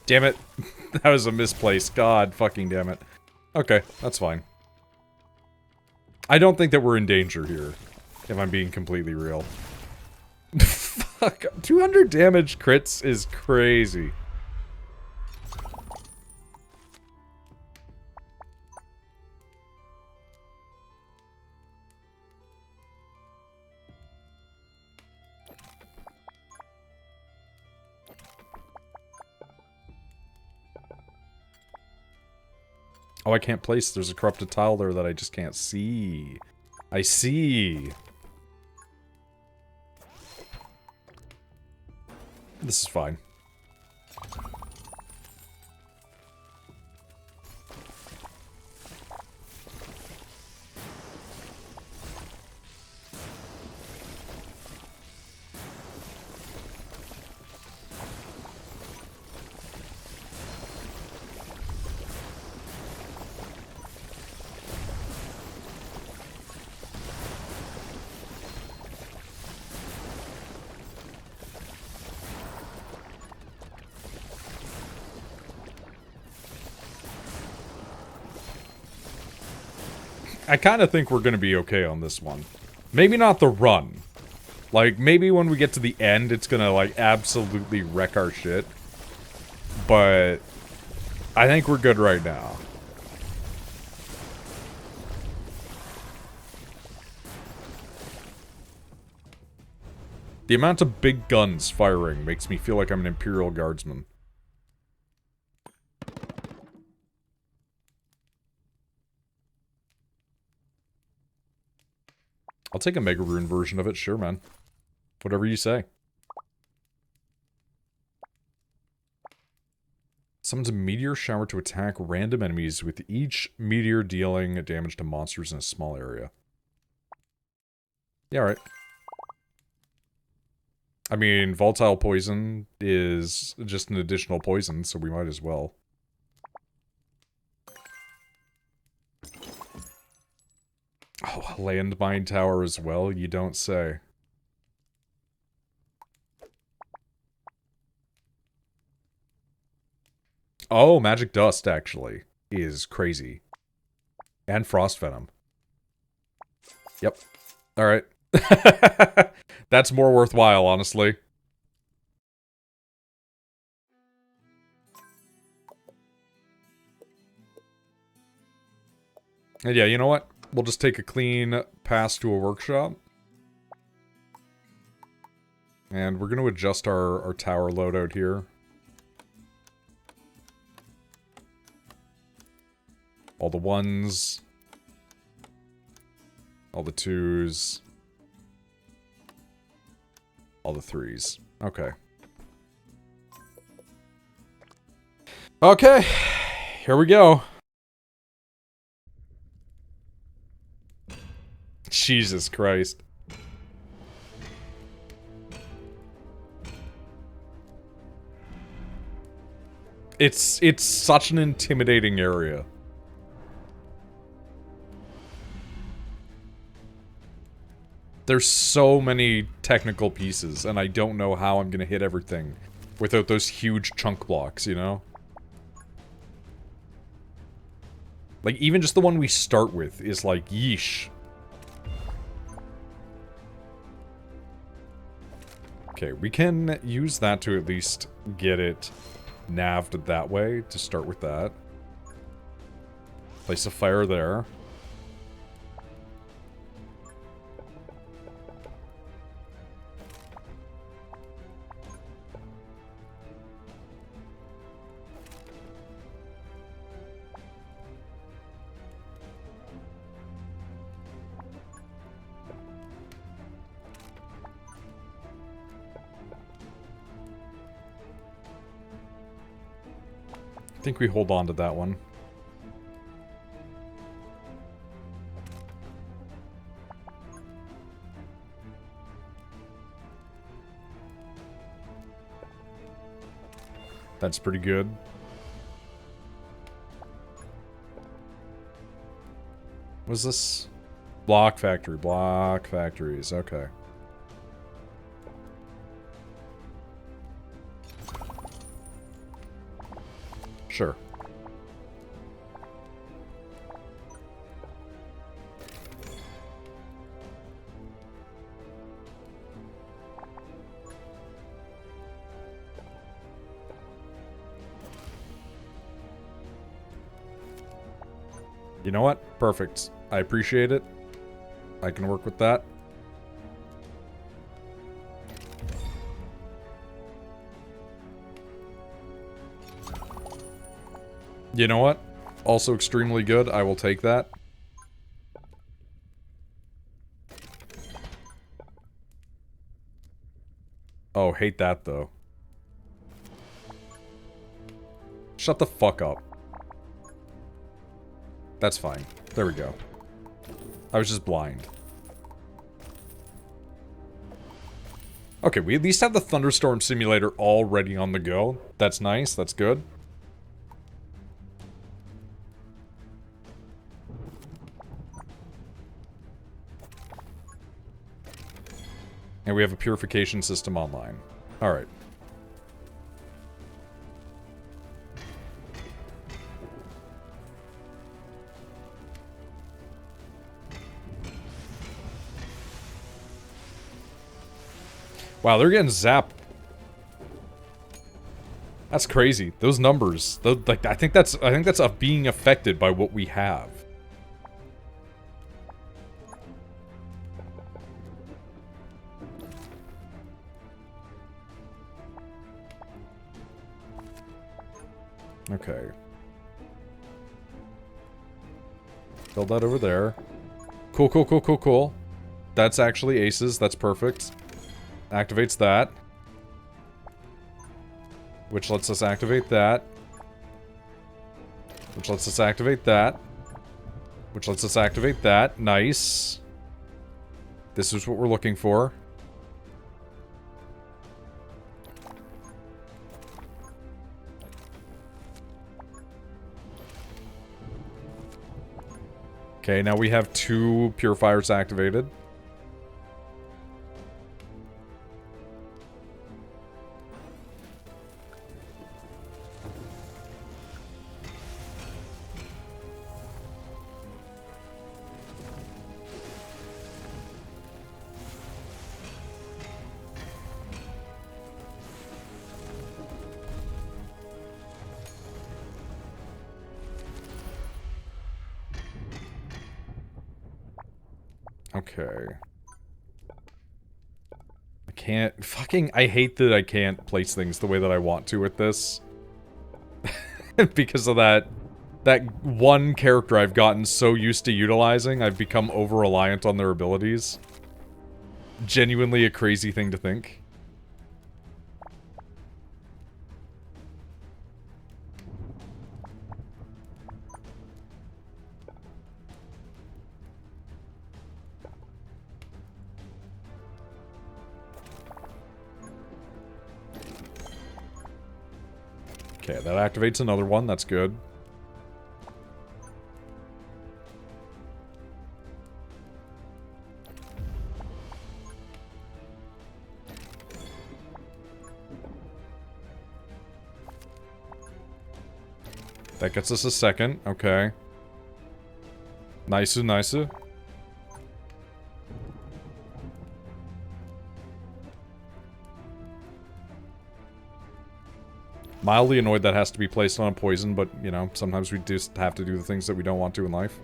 S1: Damn it. That was a misplaced. God fucking damn it. Okay, that's fine. I don't think that we're in danger here, if I'm being completely real. Fuck. 200 damage crits is crazy. Oh, I can't place. There's a corrupted tile there that I just can't see. I see. This is fine. I kind of think we're going to be okay on this one. Maybe not the run. Like, maybe when we get to the end, it's going to, like, absolutely wreck our shit. But I think we're good right now. The amount of big guns firing makes me feel like I'm an Imperial Guardsman. I'll take a Mega Rune version of it, sure, man. Whatever you say. Summons a meteor shower to attack random enemies, with each meteor dealing damage to monsters in a small area. Yeah, alright. I mean, volatile poison is just an additional poison, so we might as well. Oh, landmine tower as well? You don't say. Oh, magic dust, actually, is crazy. And frost venom. Yep. Alright. That's more worthwhile, honestly. And yeah, you know what? We'll just take a clean pass to a workshop. And we're going to adjust our tower loadout here. All the ones. All the twos. All the threes. Okay. Okay. Here we go. Jesus Christ. It's such an intimidating area. There's so many technical pieces, and I don't know how I'm gonna hit everything without those huge chunk blocks, you know? Like, even just the one we start with is like, yeesh. Okay, we can use that to at least get it navved that way, to start with that. Place a fire there. I think we hold on to that one. That's pretty good. What's this? Block factory. Block factories. Okay. Sure. You know what? Perfect. I appreciate it. I can work with that. You know what? Also extremely good. I will take that. Oh, hate that, though. Shut the fuck up. That's fine. There we go. I was just blind. Okay, we at least have the thunderstorm simulator already on the go. That's nice. That's good. And we have a purification system online. Alright. Wow, they're getting zapped. That's crazy. Those numbers. Like, I think that's being affected by what we have. Okay. Build that over there. Cool, cool, cool, cool, cool. That's actually aces. That's perfect. Activates that. Which lets us activate that. Which lets us activate that. Which lets us activate that. Nice. This is what we're looking for. Okay, now we have 2 purifiers activated. Okay. I can't... Fucking... I hate that I can't place things the way that I want to with this. Because of that one character I've gotten so used to utilizing, I've become over-reliant on their abilities. Genuinely a crazy thing to think. Okay, that activates another one. That's good. That gets us a second. Okay. Nice, nice. Mildly annoyed that has to be placed on a poison, but, you know, sometimes we just have to do the things that we don't want to in life.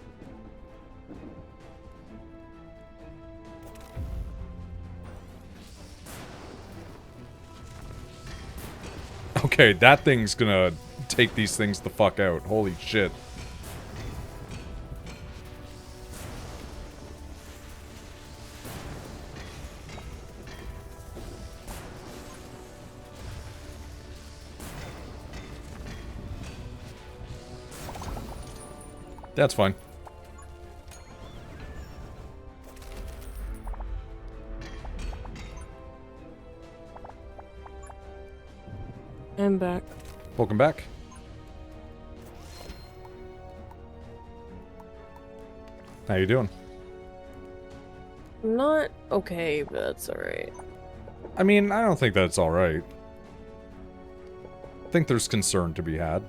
S1: Okay, that thing's gonna take these things the fuck out. Holy shit. That's fine.
S2: I'm back.
S1: Welcome back. How you doing?
S2: Not okay, but that's alright.
S1: I mean, I don't think that's alright. I think there's concern to be had.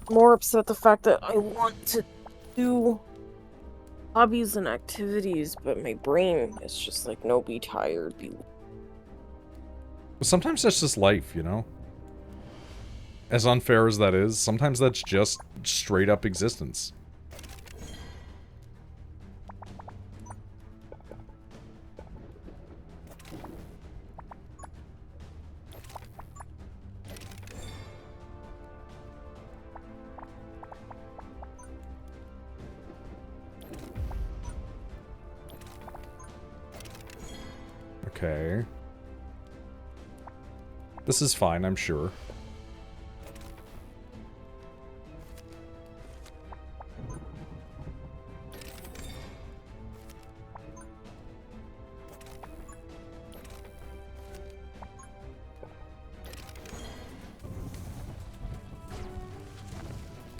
S2: More upset at the fact that I want to do hobbies and activities, but my brain is just like, no, be tired, be...
S1: Sometimes that's just life, you know? As unfair as that is, sometimes that's just straight up existence. Okay. This is fine, I'm sure.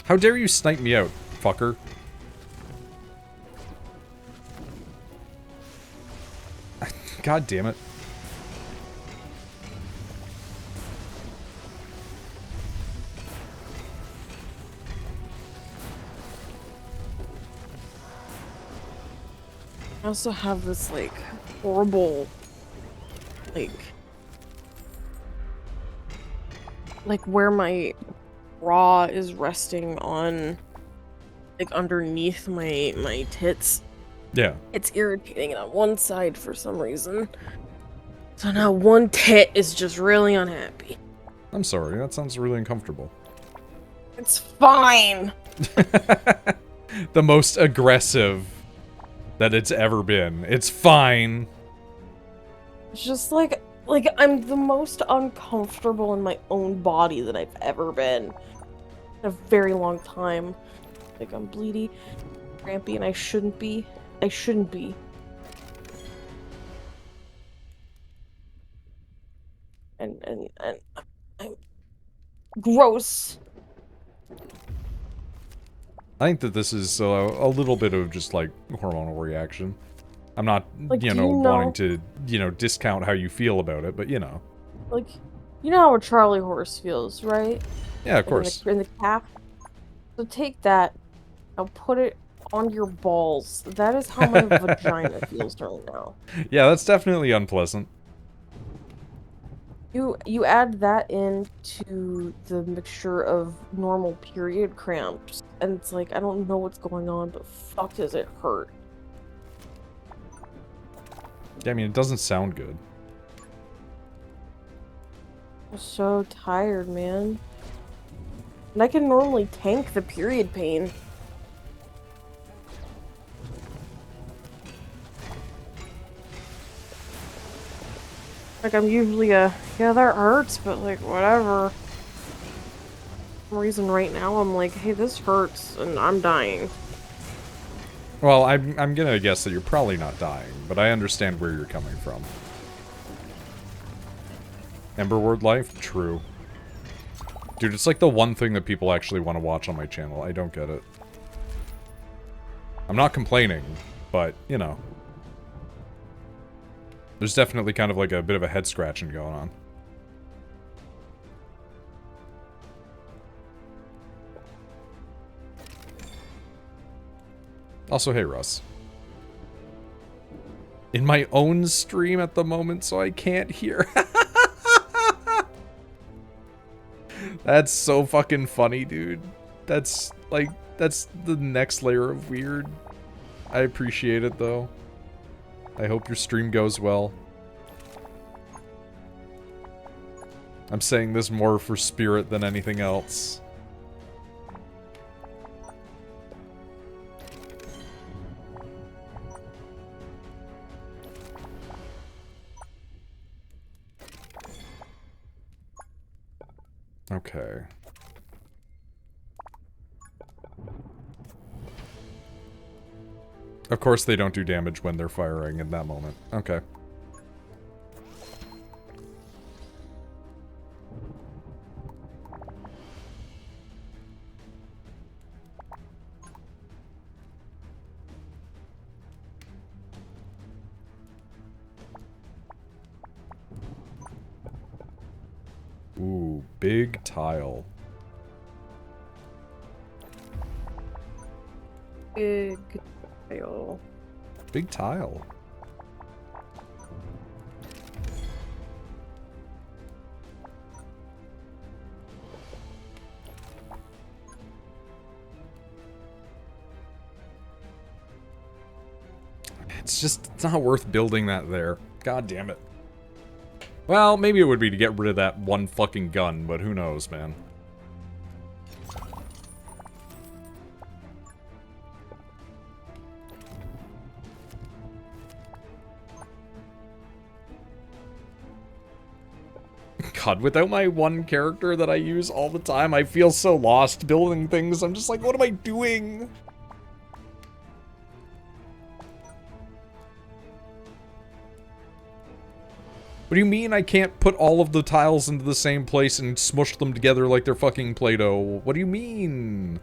S1: How dare you snipe me out, fucker? God damn it.
S2: I also have this, like, horrible, like where my bra is resting on, like, underneath my tits.
S1: Yeah.
S2: It's irritating it on one side for some reason. So now one tit is just really unhappy.
S1: I'm sorry, that sounds really uncomfortable.
S2: It's fine.
S1: The most aggressive that it's ever been. It's fine.
S2: It's just like I'm the most uncomfortable in my own body that I've ever been in a very long time. Like I'm bleedy, crampy, and I shouldn't be. I shouldn't be. And I'm gross.
S1: I think that this is a little bit of just, like, hormonal reaction. I'm not,
S2: Like,
S1: you
S2: do
S1: know,
S2: you
S1: wanting
S2: know,
S1: to, you know, discount how you feel about it, but, you know.
S2: like, you know how a Charlie horse feels, right?
S1: Yeah, of
S2: Like
S1: course.
S2: in the calf. So take that. I'll put it on your balls. That is how my vagina feels right now.
S1: Yeah, that's definitely unpleasant.
S2: You add that into the mixture of normal period cramps, and it's like I don't know what's going on, but fuck does it hurt.
S1: Yeah, I mean, it doesn't sound good.
S2: I'm so tired, man. And I can normally tank the period pain. Like I'm usually yeah, that hurts, but like whatever. For some reason right now I'm like, hey, this hurts and I'm dying.
S1: Well, I'm gonna guess that you're probably not dying, but I understand where you're coming from. Emberward life? True. Dude, it's like the one thing that people actually want to watch on my channel. I don't get it. I'm not complaining, but, you know. There's definitely kind of like a bit of a head scratching going on. Also, hey, Russ. In my own stream at the moment, so I can't hear. That's so fucking funny, dude. That's, like, that's the next layer of weird. I appreciate it, though. I hope your stream goes well. I'm saying this more for spirit than anything else. Okay. Of course they don't do damage when they're firing in that moment. Okay. Ooh, big tile.
S2: Big tile.
S1: Big tile. It's not worth building that there. God damn it. Well, maybe it would be to get rid of that one fucking gun, but who knows, man. God, without my one character that I use all the time, I feel so lost building things. I'm just like, what am I doing? What do you mean I can't put all of the tiles into the same place and smush them together like they're fucking Play-Doh? What do you mean?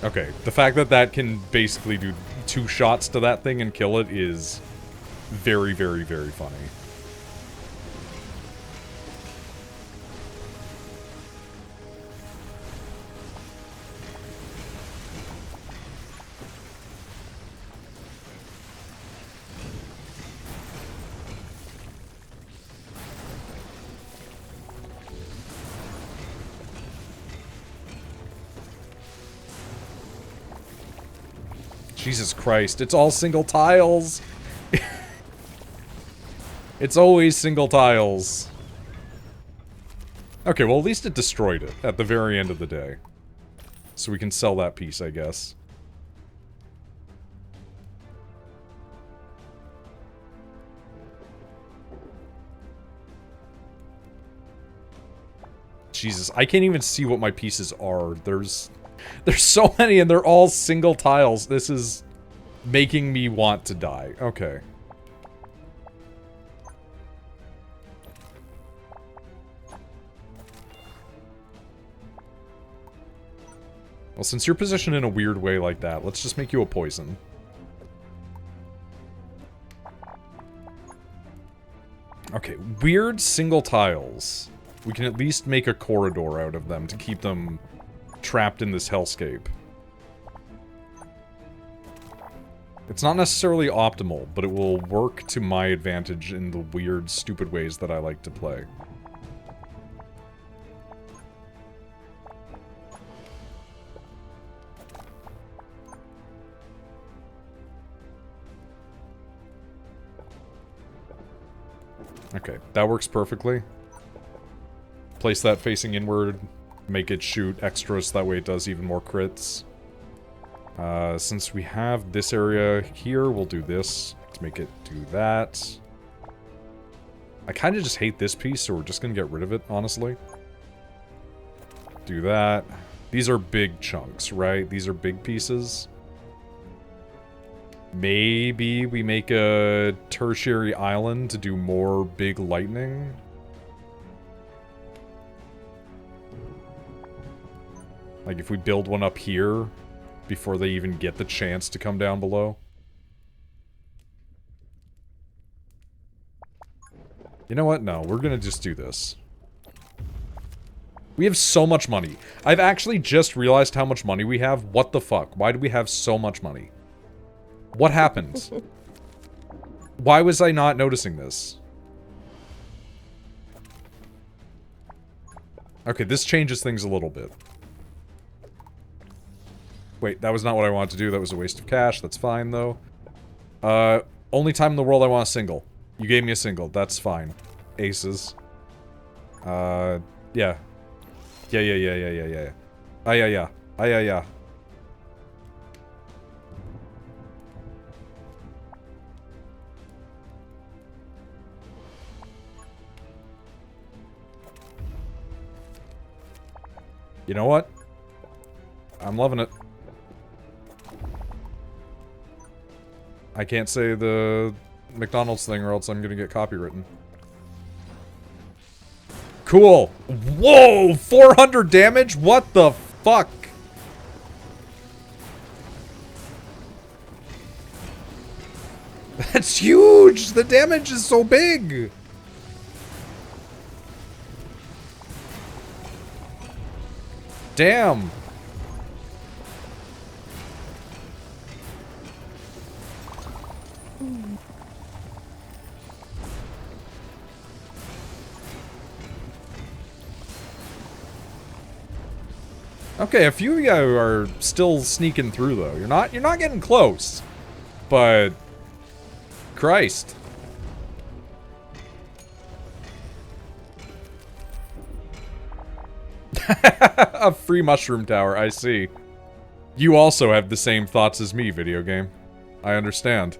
S1: Okay, the fact that that can basically do 2 shots to that thing and kill it is very, very, very funny. Jesus Christ, it's all single tiles! It's always single tiles. Okay, well at least it destroyed it at the very end of the day. So we can sell that piece, I guess. Jesus, I can't even see what my pieces are. There's so many and they're all single tiles. This is making me want to die. Okay. Well, since you're positioned in a weird way like that, let's just make you a poison. Okay, weird single tiles. We can at least make a corridor out of them to keep them trapped in this hellscape. It's not necessarily optimal, but it will work to my advantage in the weird, stupid ways that I like to play. Okay, that works perfectly. Place that facing inward, make it shoot extras, so that way it does even more crits. Since we have this area here, we'll do this to make it do that. I kind of just hate this piece, so we're just going to get rid of it, honestly. Do that. These are big chunks, right? These are big pieces. Maybe we make a tertiary island to do more big lightning. Like if we build one up here before they even get the chance to come down below. You know what? No, we're gonna just do this. We have so much money. I've actually just realized how much money we have. What the fuck? Why do we have so much money? What happened? Why was I not noticing this? Okay, this changes things a little bit. Wait, that was not what I wanted to do. That was a waste of cash. That's fine, though. Only time in the world I want a single. You gave me a single. That's fine. Aces. Yeah. Yeah. Ah, yeah. You know what? I'm loving it. I can't say the McDonald's thing or else I'm gonna get copywritten. Cool! Whoa! 400 damage? What the fuck? That's huge! The damage is so big! Damn! Okay, a few of you are still sneaking through though. You're not getting close. But Christ. A free mushroom tower, I see. You also have the same thoughts as me, video game. I understand.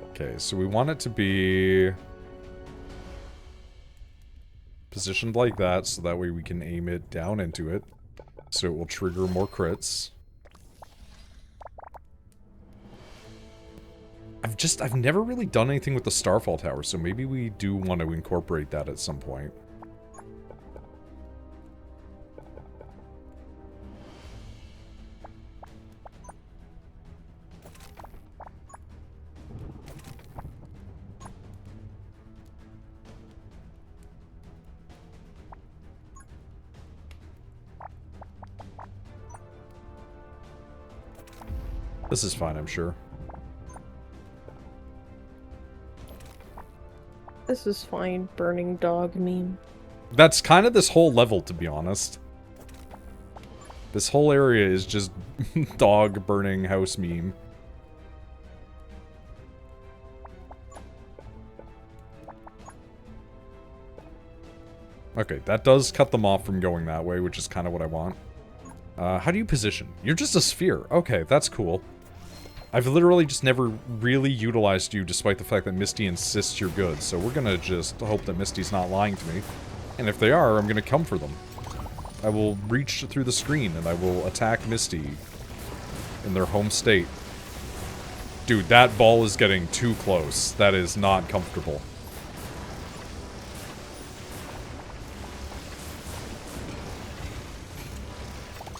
S1: Okay, so we want it to be positioned like that, so that way we can aim it down into it, so it will trigger more crits. I've never really done anything with the Starfall Tower, so maybe we do want to incorporate that at some point. This is fine, I'm sure.
S2: This is fine, burning dog meme.
S1: That's kind of this whole level, to be honest. This whole area is just dog burning house meme. Okay, that does cut them off from going that way, which is kind of what I want. How do you position? You're just a sphere. Okay, that's cool. I've literally just never really utilized you, despite the fact that Misty insists you're good, so we're gonna just hope that Misty's not lying to me. And if they are, I'm gonna come for them. I will reach through the screen, and I will attack Misty in their home state. Dude, that ball is getting too close. That is not comfortable.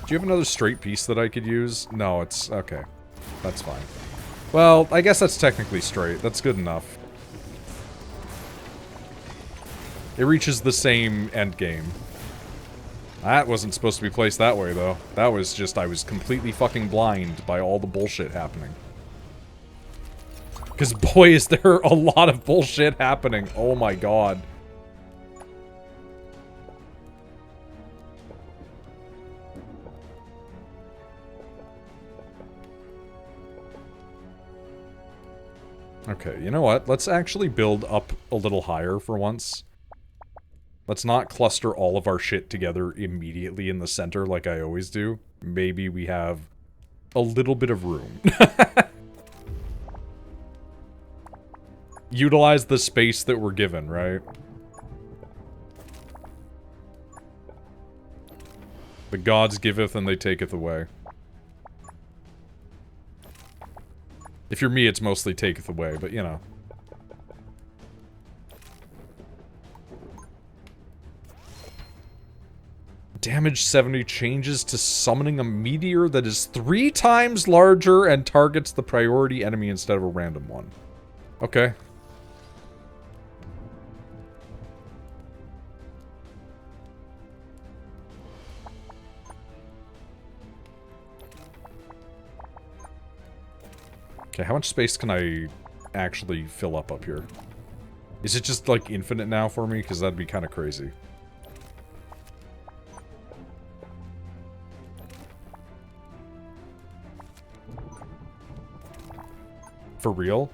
S1: Do you have another straight piece that I could use? No, it's... okay. That's fine. Well, I guess that's technically straight. That's good enough. It reaches the same end game. That wasn't supposed to be placed that way, though. That was just... I was completely fucking blind by all the bullshit happening. Because, boy, is there a lot of bullshit happening. Oh my god. Okay, you know what? Let's actually build up a little higher for once. Let's not cluster all of our shit together immediately in the center like I always do. Maybe we have a little bit of room. Utilize the space that we're given, right? The gods giveth and they taketh away. If you're me, it's mostly taketh away, but you know. Damage 70 changes to summoning a meteor that is 3 times larger and targets the priority enemy instead of a random one. Okay. Okay, how much space can I actually fill up here? Is it just, like, infinite now for me? Because that'd be kind of crazy. For real?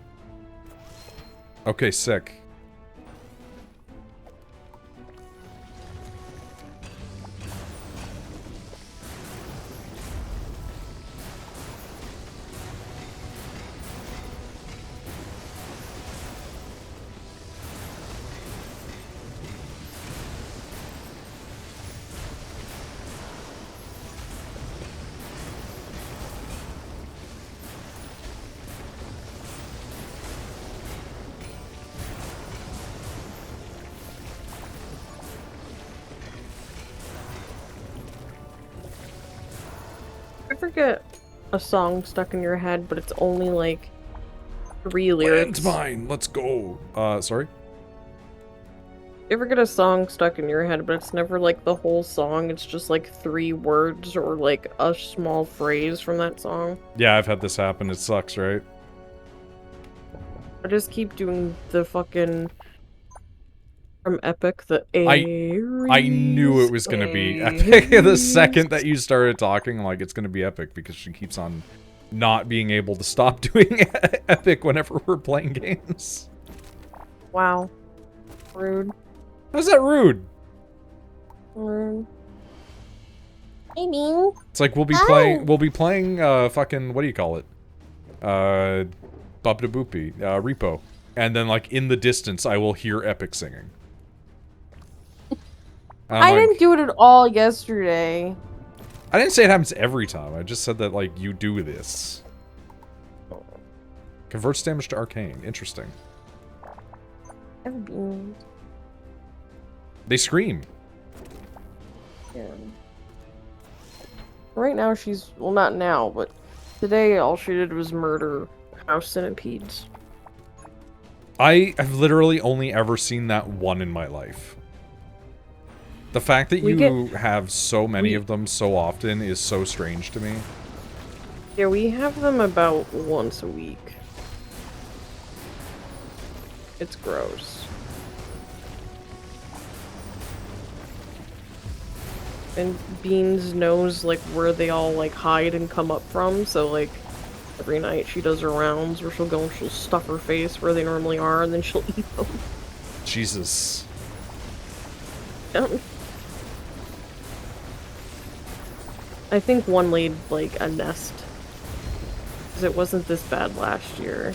S1: Okay, sick.
S2: Ever get a song stuck in your head, but it's only like 3 lyrics?
S1: Land's mine, let's go. Sorry?
S2: You ever get a song stuck in your head, but it's never like the whole song, it's just like 3 words or like a small phrase from that song?
S1: Yeah, I've had this happen. It sucks, right?
S2: I just keep doing the fucking... From Epic, the
S1: I knew it was gonna be Epic the second that you started talking. I'm like, it's gonna be Epic because she keeps on not being able to stop doing Epic whenever we're playing games.
S2: Wow. Rude.
S1: How's that rude?
S2: Rude. Hey, Bean.
S1: It's like we'll be playing fucking, what do you call it? Bubda Boopy, Repo. And then like in the distance I will hear Epic singing.
S2: I didn't do it at all yesterday.
S1: I didn't say it happens every time. I just said that, like, you do this. Converts damage to arcane. Interesting. They scream.
S2: Yeah. Right now she's... Well, not now, but today all she did was murder house centipedes.
S1: I have literally only ever seen that one in my life. The fact that you have so many of them so often is so strange to me.
S2: Yeah, we have them about once a week. It's gross. And Beans knows, like, where they all, like, hide and come up from, so, like, every night she does her rounds where she'll go and she'll stuff her face where they normally are, and then she'll eat them.
S1: Jesus.
S2: Yep. I think one laid, like, a nest. Because it wasn't this bad last year.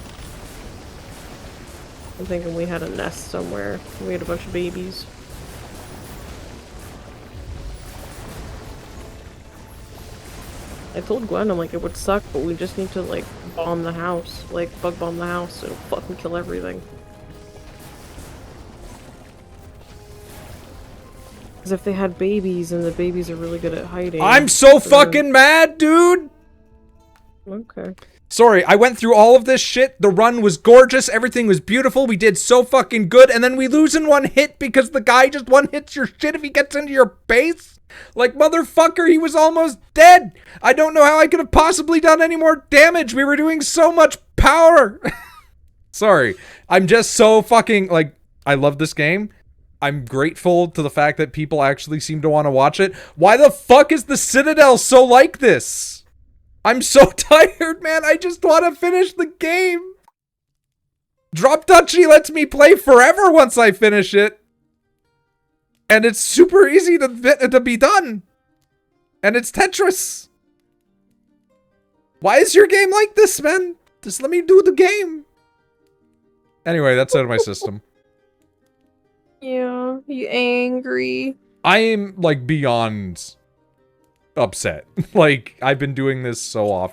S2: I'm thinking we had a nest somewhere. We had a bunch of babies. I told Gwen, I'm like, it would suck, but we just need to, like, bomb the house. Like, bug bomb the house. It'll fucking kill everything. Because if they had babies, and the babies are really good at hiding...
S1: I'm so fucking mad, dude!
S2: Okay.
S1: Sorry, I went through all of this shit. The run was gorgeous. Everything was beautiful. We did so fucking good. And then we lose in one hit because the guy just one-hits your shit if he gets into your base? Like, motherfucker, he was almost dead. I don't know how I could have possibly done any more damage. We were doing so much power. Sorry. I'm just so fucking, like, I love this game. I'm grateful to the fact that people actually seem to want to watch it. Why the fuck is the Citadel so like this? I'm so tired, man. I just want to finish the game. Drop Duchy lets me play forever once I finish it. And it's super easy to be done. And it's Tetris. Why is your game like this, man? Just let me do the game. Anyway, that's out of my system.
S2: Yeah, you angry.
S1: I am, like, beyond upset. Like, I've been doing this so often.